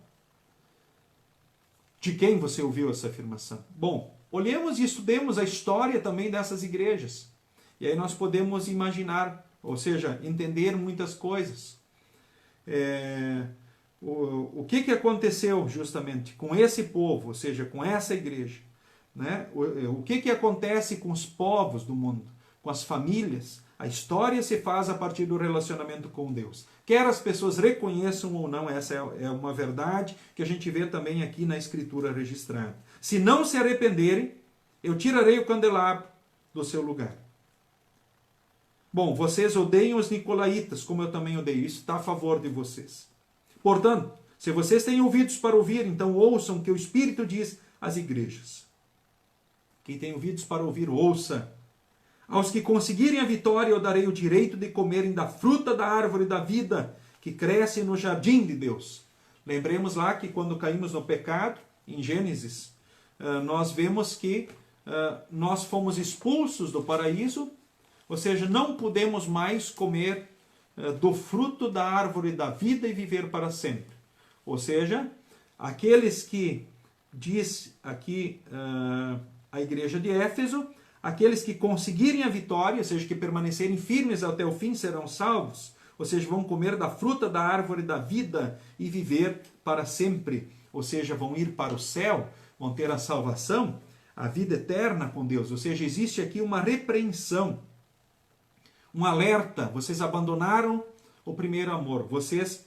[SPEAKER 1] De quem você ouviu essa afirmação? Bom, olhemos e estudemos a história também dessas igrejas. E aí nós podemos imaginar, ou seja, entender muitas coisas. O que aconteceu justamente com esse povo, ou seja, com essa igreja? Né? O que acontece com os povos do mundo, com as famílias? A história se faz a partir do relacionamento com Deus. Quer as pessoas reconheçam ou não, essa é uma verdade que a gente vê também aqui na Escritura registrada. Se não se arrependerem, eu tirarei o candelabro do seu lugar. Bom, vocês odeiam os nicolaítas, como eu também odeio. Isso está a favor de vocês. Portanto, se vocês têm ouvidos para ouvir, então ouçam o que o Espírito diz às igrejas. Quem tem ouvidos para ouvir, ouça. Aos que conseguirem a vitória, eu darei o direito de comerem da fruta da árvore da vida, que cresce no jardim de Deus. Lembremos lá que quando caímos no pecado, em Gênesis, nós vemos que nós fomos expulsos do paraíso, ou seja, não podemos mais comer do fruto da árvore da vida e viver para sempre. Ou seja, aqueles que, diz aqui a igreja de Éfeso, aqueles que conseguirem a vitória, ou seja, que permanecerem firmes até o fim, serão salvos, ou seja, vão comer da fruta da árvore da vida e viver para sempre, ou seja, vão ir para o céu, vão ter a salvação, a vida eterna com Deus. Ou seja, existe aqui uma repreensão, um alerta: vocês abandonaram o primeiro amor, vocês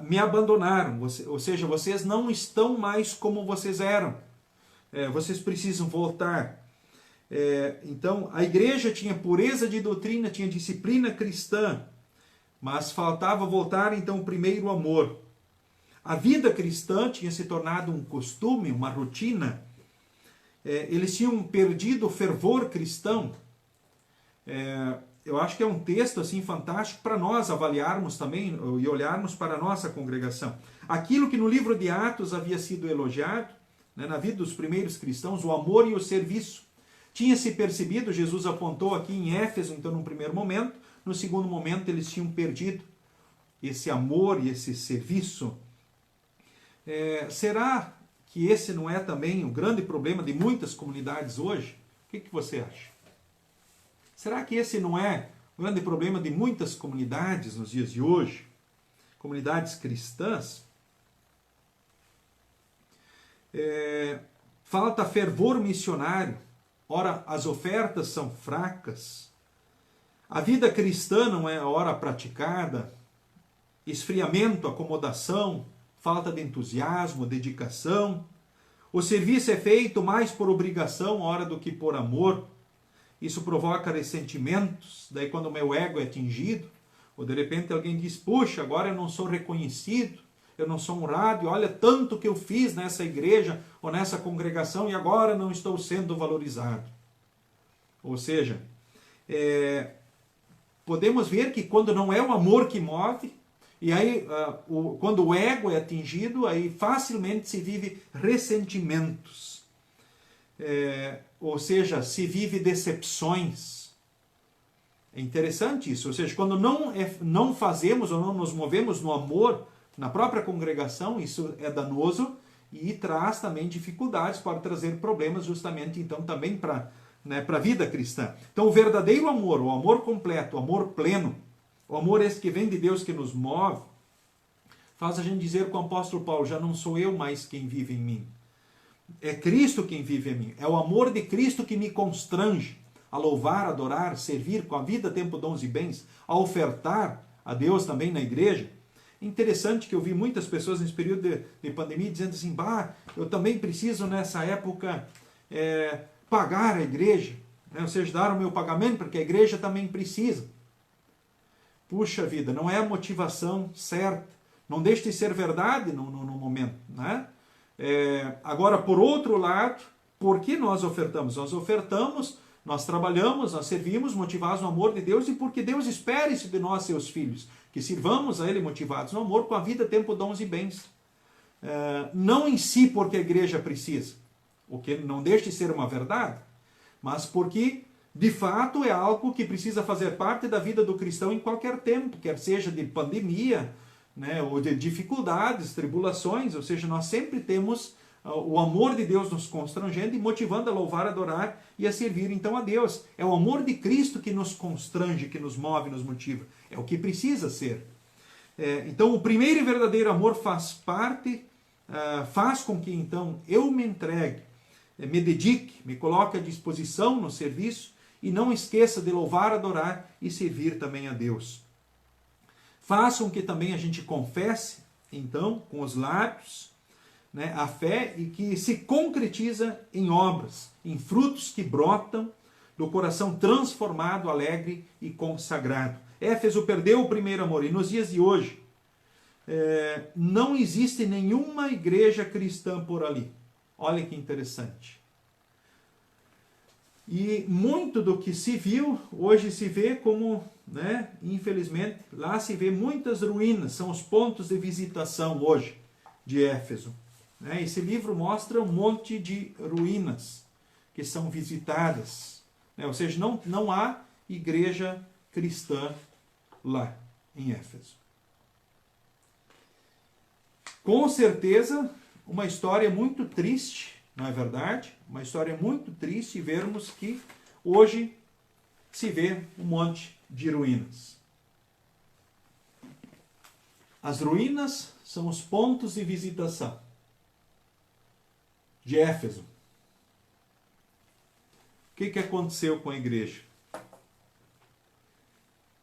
[SPEAKER 1] me abandonaram, ou seja, vocês não estão mais como vocês eram, vocês precisam voltar. Então, a igreja tinha pureza de doutrina, tinha disciplina cristã, mas faltava voltar então o primeiro amor. A vida cristã tinha se tornado um costume, uma rotina. Eles tinham perdido o fervor cristão. Eu acho que é um texto assim fantástico para nós avaliarmos também e olharmos para a nossa congregação. Aquilo que no livro de Atos havia sido elogiado, né, na vida dos primeiros cristãos, o amor e o serviço, tinha se percebido. Jesus apontou aqui em Éfeso, então, num primeiro momento. No segundo momento, eles tinham perdido esse amor e esse serviço. Será que esse não é também o grande problema de muitas comunidades hoje? O que você acha? Será que esse não é o grande problema de muitas comunidades nos dias de hoje? Comunidades cristãs? Falta fervor missionário. Ora, as ofertas são fracas. A vida cristã não é ora praticada. Esfriamento, acomodação, falta de entusiasmo, dedicação. O serviço é feito mais por obrigação, ora, do que por amor. Isso provoca ressentimentos. Daí, quando o meu ego é atingido, ou de repente alguém diz: puxa, agora eu não sou reconhecido, eu não sou honrado, e olha tanto que eu fiz nessa igreja ou nessa congregação e agora não estou sendo valorizado. Ou seja, podemos ver que quando não é o amor que move, e aí quando o ego é atingido, aí facilmente se vive ressentimentos. Ou seja, se vive decepções. É interessante isso. Ou seja, quando não fazemos ou não nos movemos no amor na própria congregação, isso é danoso e traz também dificuldades, pode trazer problemas justamente então também para a vida cristã. Então o verdadeiro amor, o amor completo, o amor pleno, o amor esse que vem de Deus, que nos move, faz a gente dizer com o apóstolo Paulo: já não sou eu mais quem vive em mim, é Cristo quem vive em mim. É o amor de Cristo que me constrange a louvar, adorar, servir com a vida, tempo, dons e bens, a ofertar a Deus também na igreja. Interessante que eu vi muitas pessoas nesse período de pandemia dizendo assim: eu também preciso nessa época pagar a igreja, né? Ou seja, dar o meu pagamento, porque a igreja também precisa. Puxa vida, não é a motivação certa, não deixa de ser verdade no momento, né? Agora, por outro lado, por que nós ofertamos? Nós ofertamos, nós trabalhamos, nós servimos motivados no amor de Deus, e porque Deus espera isso de nós, seus filhos, que sirvamos a Ele motivados no amor, com a vida, tempo, dons e bens. Não em si porque a igreja precisa, o que não deixa de ser uma verdade, mas porque de fato é algo que precisa fazer parte da vida do cristão em qualquer tempo, quer seja de pandemia, né, ou de dificuldades, tribulações. Ou seja, nós sempre temos o amor de Deus nos constrangendo e motivando a louvar, a adorar e a servir então a Deus. É o amor de Cristo que nos constrange, que nos move, nos motiva. É o que precisa ser. Então o primeiro e verdadeiro amor faz parte, faz com que então eu me entregue, me dedique, me coloque à disposição no serviço e não esqueça de louvar, adorar e servir também a Deus. Façam que também a gente confesse, então, com os lábios, né, a fé, e que se concretiza em obras, em frutos que brotam do coração transformado, alegre e consagrado. Éfeso perdeu o primeiro amor, e nos dias de hoje não existe nenhuma igreja cristã por ali. Olha que interessante. E muito do que se viu, hoje se vê como, né, infelizmente, lá se vê muitas ruínas, são os pontos de visitação hoje de Éfeso. Esse livro mostra um monte de ruínas que são visitadas, né? Ou seja, não há igreja cristã lá em Éfeso. Com certeza, uma história muito triste, não é verdade? Uma história muito triste vermos que hoje se vê um monte de ruínas. As ruínas são os pontos de visitação de Éfeso. O que aconteceu com a igreja?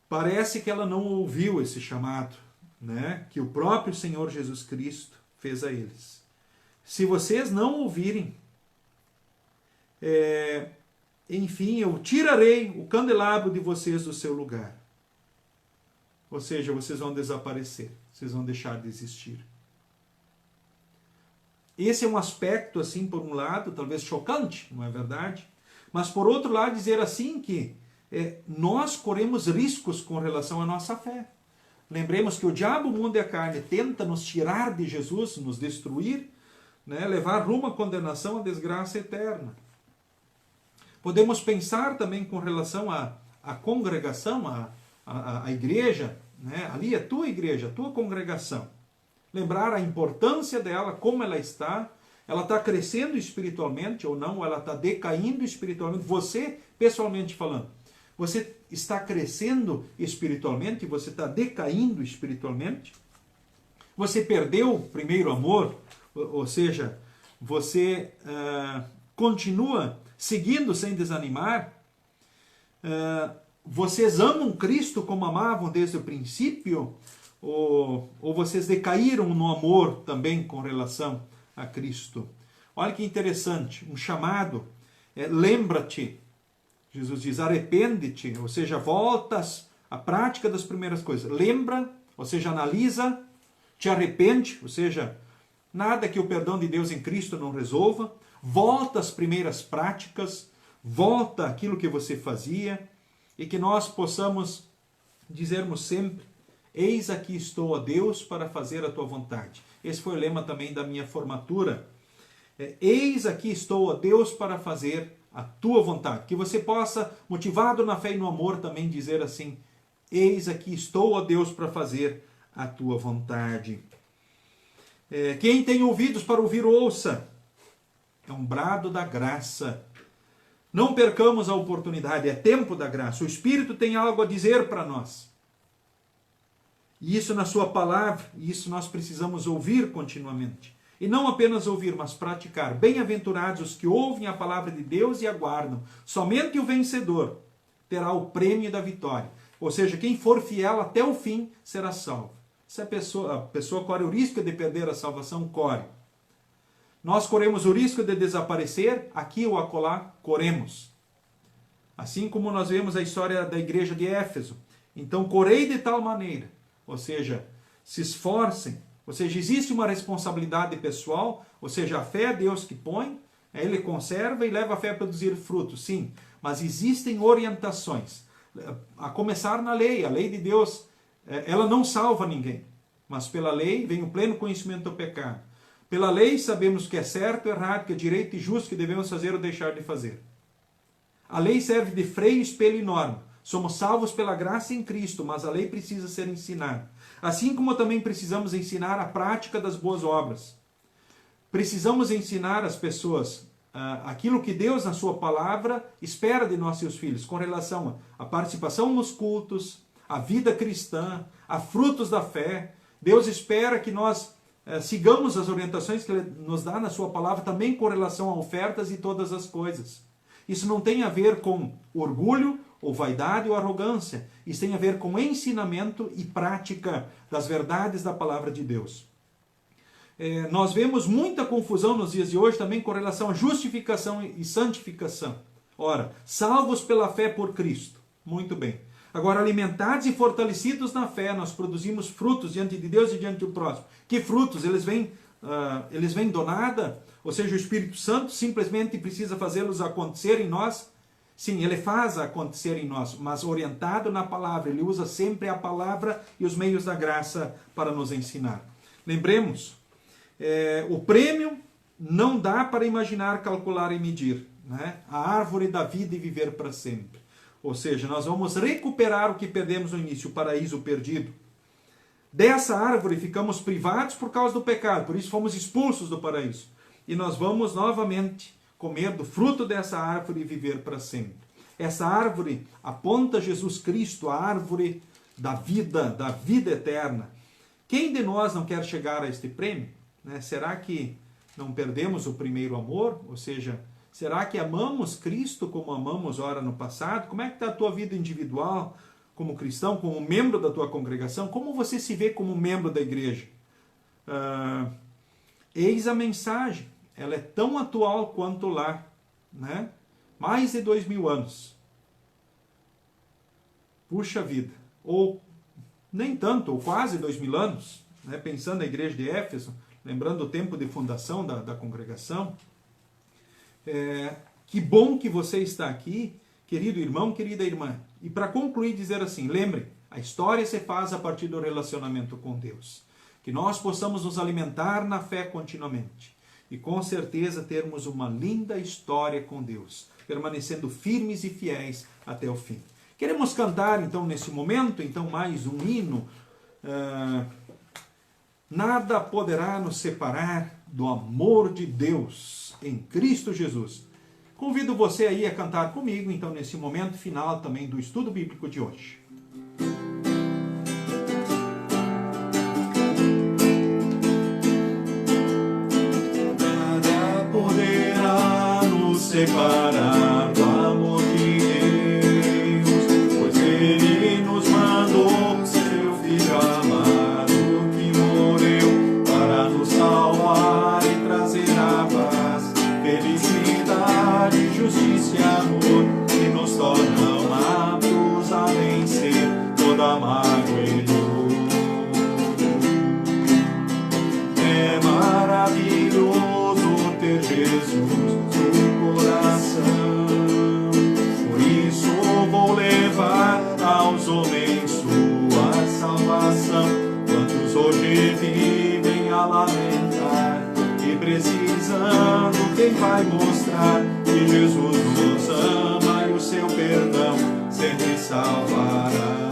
[SPEAKER 1] Parece que ela não ouviu esse chamado, né, que o próprio Senhor Jesus Cristo fez a eles. Se vocês não ouvirem, enfim, eu tirarei o candelabro de vocês do seu lugar. Ou seja, vocês vão desaparecer, vocês vão deixar de existir. Esse é um aspecto, assim, por um lado, talvez chocante, não é verdade? Mas, por outro lado, dizer assim que nós corremos riscos com relação à nossa fé. Lembremos que o diabo, o mundo e a carne tenta nos tirar de Jesus, nos destruir, né, levar rumo à condenação, à desgraça eterna. Podemos pensar também com relação à congregação, à igreja, né, ali a tua igreja, a tua congregação. Lembrar a importância dela, como ela está crescendo espiritualmente ou não, ou ela está decaindo espiritualmente, você, pessoalmente falando. Você está crescendo espiritualmente? Você está decaindo espiritualmente? Você perdeu o primeiro amor? Ou seja, você continua seguindo sem desanimar? Vocês amam Cristo como amavam desde o princípio? Ou vocês decaíram no amor também com relação a Cristo? Olha que interessante, um chamado. Lembra-te. Jesus diz, arrepende-te, ou seja, voltas à prática das primeiras coisas. Lembra, ou seja, analisa, te arrepende, ou seja, nada que o perdão de Deus em Cristo não resolva. Volta às primeiras práticas, volta àquilo que você fazia, e que nós possamos dizermos sempre, eis aqui estou, ó Deus, para fazer a tua vontade. Esse foi o lema também da minha formatura. Eis aqui estou, ó Deus, para fazer a tua vontade. Que você possa, motivado na fé e no amor, também dizer assim, eis aqui estou, ó Deus, para fazer a tua vontade. Quem tem ouvidos para ouvir, ouça. É um brado da graça. Não percamos a oportunidade, é tempo da graça. O Espírito tem algo a dizer para nós. E isso na sua palavra, e isso nós precisamos ouvir continuamente. E não apenas ouvir, mas praticar. Bem-aventurados os que ouvem a palavra de Deus e aguardam. Somente o vencedor terá o prêmio da vitória. Ou seja, quem for fiel até o fim será salvo. Se a pessoa corre o risco de perder a salvação, corre. Nós corremos o risco de desaparecer, aqui ou acolá, corremos. Assim como nós vemos a história da igreja de Éfeso. Então, correi de tal maneira, ou seja, se esforcem. Ou seja, existe uma responsabilidade pessoal, ou seja, a fé é Deus que põe, Ele conserva e leva a fé a produzir frutos, sim. Mas existem orientações, a começar na lei. A lei de Deus, ela não salva ninguém, mas pela lei vem o pleno conhecimento do pecado. Pela lei sabemos que é certo, errado, que é direito e justo, que devemos fazer ou deixar de fazer. A lei serve de freio, espelho e norma. Somos salvos pela graça em Cristo, mas a lei precisa ser ensinada. Assim como também precisamos ensinar a prática das boas obras. Precisamos ensinar as pessoas aquilo que Deus, na sua palavra, espera de nós, seus filhos, com relação à participação nos cultos, à vida cristã, a frutos da fé. Deus espera que nós sigamos as orientações que Ele nos dá na sua palavra, também com relação a ofertas e todas as coisas. Isso não tem a ver com orgulho, ou vaidade ou arrogância. Isso tem a ver com ensinamento e prática das verdades da palavra de Deus. Nós vemos muita confusão nos dias de hoje também com relação a justificação e santificação. Ora, salvos pela fé por Cristo. Muito bem. Agora, alimentados e fortalecidos na fé, nós produzimos frutos diante de Deus e diante do próximo. Que frutos? Eles vêm do nada? Ou seja, o Espírito Santo simplesmente precisa fazê-los acontecer em nós? Sim, Ele faz acontecer em nós, mas orientado na palavra. Ele usa sempre a palavra e os meios da graça para nos ensinar. Lembremos, o prêmio não dá para imaginar, calcular e medir. né? A árvore da vida e viver para sempre. Ou seja, nós vamos recuperar o que perdemos no início, o paraíso perdido. Dessa árvore ficamos privados por causa do pecado, por isso fomos expulsos do paraíso. E nós vamos novamente comer do fruto dessa árvore e viver para sempre. Essa árvore aponta Jesus Cristo, a árvore da vida eterna. Quem de nós não quer chegar a este prêmio? Né? Será que não perdemos o primeiro amor? Ou seja, será que amamos Cristo como amamos ora no passado? Como é que está a tua vida individual como cristão, como membro da tua congregação? Como você se vê como membro da igreja? Eis a mensagem. Ela é tão atual quanto lá, né? Mais de 2000 anos. Puxa vida. Ou nem tanto, ou quase 2000 anos, né? Pensando na igreja de Éfeso, lembrando o tempo de fundação da congregação. Que bom que você está aqui, querido irmão, querida irmã. E para concluir, dizer assim, lembre, a história se faz a partir do relacionamento com Deus. Que nós possamos nos alimentar na fé continuamente. E com certeza termos uma linda história com Deus, permanecendo firmes e fiéis até o fim. Queremos cantar então nesse momento, então mais um hino. Nada poderá nos separar do amor de Deus em Cristo Jesus. Convido você aí a cantar comigo, então, nesse momento final também do estudo bíblico de hoje. Nada poderá nos separar do amor de Deus, pois Ele nos mandou seu Filho amado que morreu para nos salvar e trazer a paz, felicidade, justiça e amor, que nos tornam aptos a vencer toda mágoa e dor. É maravilhoso ter Jesus no coração, por isso vou levar aos homens sua salvação. Quantos hoje vivem a lamentar e precisando, quem vai mostrar que Jesus nos ama e o seu perdão sempre salvará.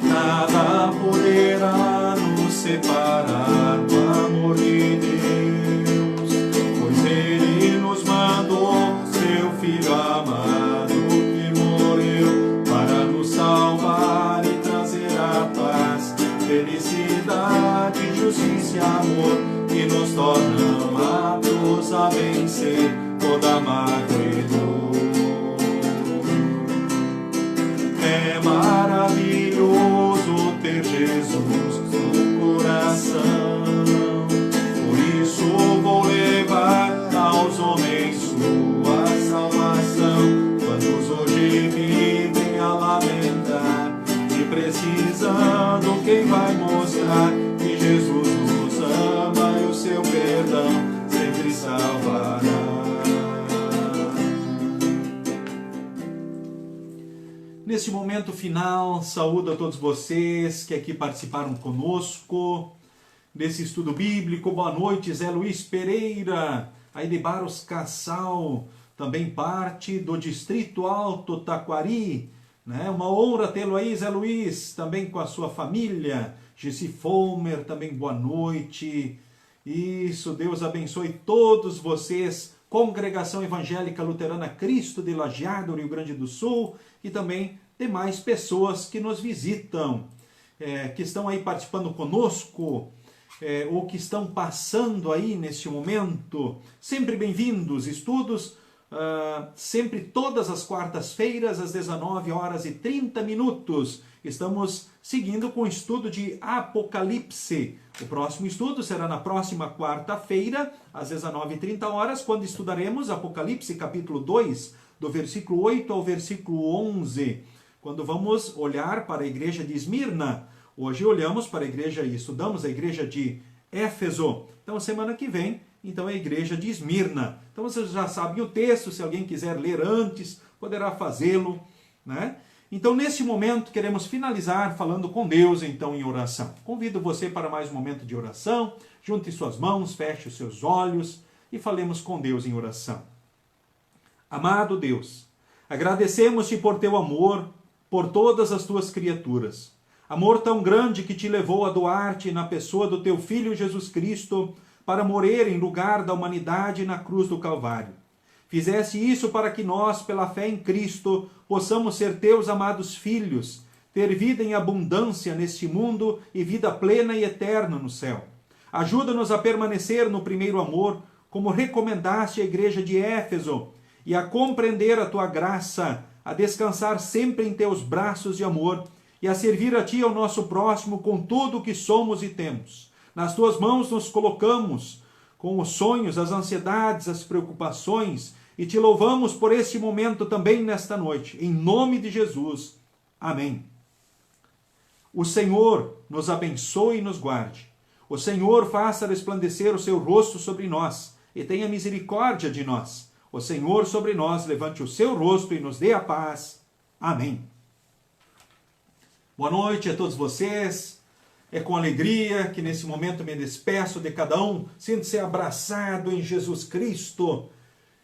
[SPEAKER 1] Nada poderá nos separar do amor de Deus, pois Ele nos mandou seu Filho amado que morreu para nos salvar e trazer a paz, felicidade, justiça e amor, que nos tornam aptos a vencer toda mágoa e dor. É maravilhoso ter Jesus no coração, por isso vou levar aos homens sua salvação. Quantos hoje vivem a lamentar e precisando, quem vai mostrar que Jesus nos ama e o seu perdão sempre salvará. Neste momento final, saúdo a todos vocês que aqui participaram conosco desse estudo bíblico. Boa noite, Zé Luiz Pereira, aí de Barros Cassal, também parte do Distrito Alto Taquari, né? Uma honra tê-lo aí, Zé Luiz, também com a sua família. Gessi Fomer, também boa noite. Isso, Deus abençoe todos vocês. Congregação Evangélica Luterana Cristo de Lajeado, Rio Grande do Sul, e também demais pessoas que nos visitam, que estão aí participando conosco, ou que estão passando aí neste momento. Sempre bem-vindos. Estudos sempre todas as quartas-feiras às 19h30. Estamos seguindo com o estudo de Apocalipse. O próximo estudo será na próxima quarta-feira, às 19h30, quando estudaremos Apocalipse capítulo 2, do versículo 8 ao versículo 11, quando vamos olhar para a igreja de Esmirna. Hoje olhamos para a igreja e estudamos a igreja de Éfeso. Então, semana que vem, então, é a igreja de Esmirna. Então, vocês já sabem o texto, se alguém quiser ler antes, poderá fazê-lo, né? Então, nesse momento, queremos finalizar falando com Deus, então, em oração. Convido você para mais um momento de oração. Junte suas mãos, feche os seus olhos e falemos com Deus em oração. Amado Deus, agradecemos-te por teu amor por todas as tuas criaturas. Amor tão grande que te levou a doar-te na pessoa do teu Filho Jesus Cristo para morrer em lugar da humanidade na cruz do Calvário. Fizeste isso para que nós, pela fé em Cristo, possamos ser teus amados filhos, ter vida em abundância neste mundo e vida plena e eterna no céu. Ajuda-nos a permanecer no primeiro amor, como recomendaste à igreja de Éfeso, e a compreender a tua graça, a descansar sempre em teus braços de amor e a servir a ti e ao nosso próximo com tudo o que somos e temos. Nas tuas mãos nos colocamos, com os sonhos, as ansiedades, as preocupações, e te louvamos por este momento também nesta noite. Em nome de Jesus. Amém. O Senhor nos abençoe e nos guarde. O Senhor faça resplandecer o seu rosto sobre nós e tenha misericórdia de nós. O Senhor sobre nós levante o seu rosto e nos dê a paz. Amém. Boa noite a todos vocês. É com alegria que nesse momento me despeço de cada um. Sinta-se abraçado em Jesus Cristo,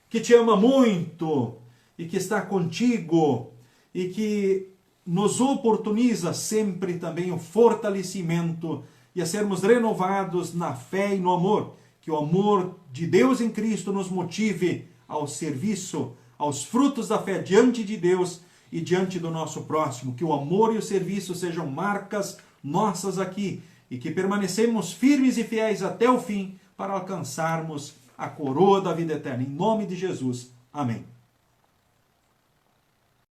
[SPEAKER 1] que te ama muito e que está contigo e que nos oportuniza sempre também o fortalecimento e a sermos renovados na fé e no amor. Que o amor de Deus em Cristo nos motive ao serviço, aos frutos da fé diante de Deus e diante do nosso próximo. Que o amor e o serviço sejam marcas nossas aqui e que permanecemos firmes e fiéis até o fim para alcançarmos a coroa da vida eterna. Em nome de Jesus. Amém.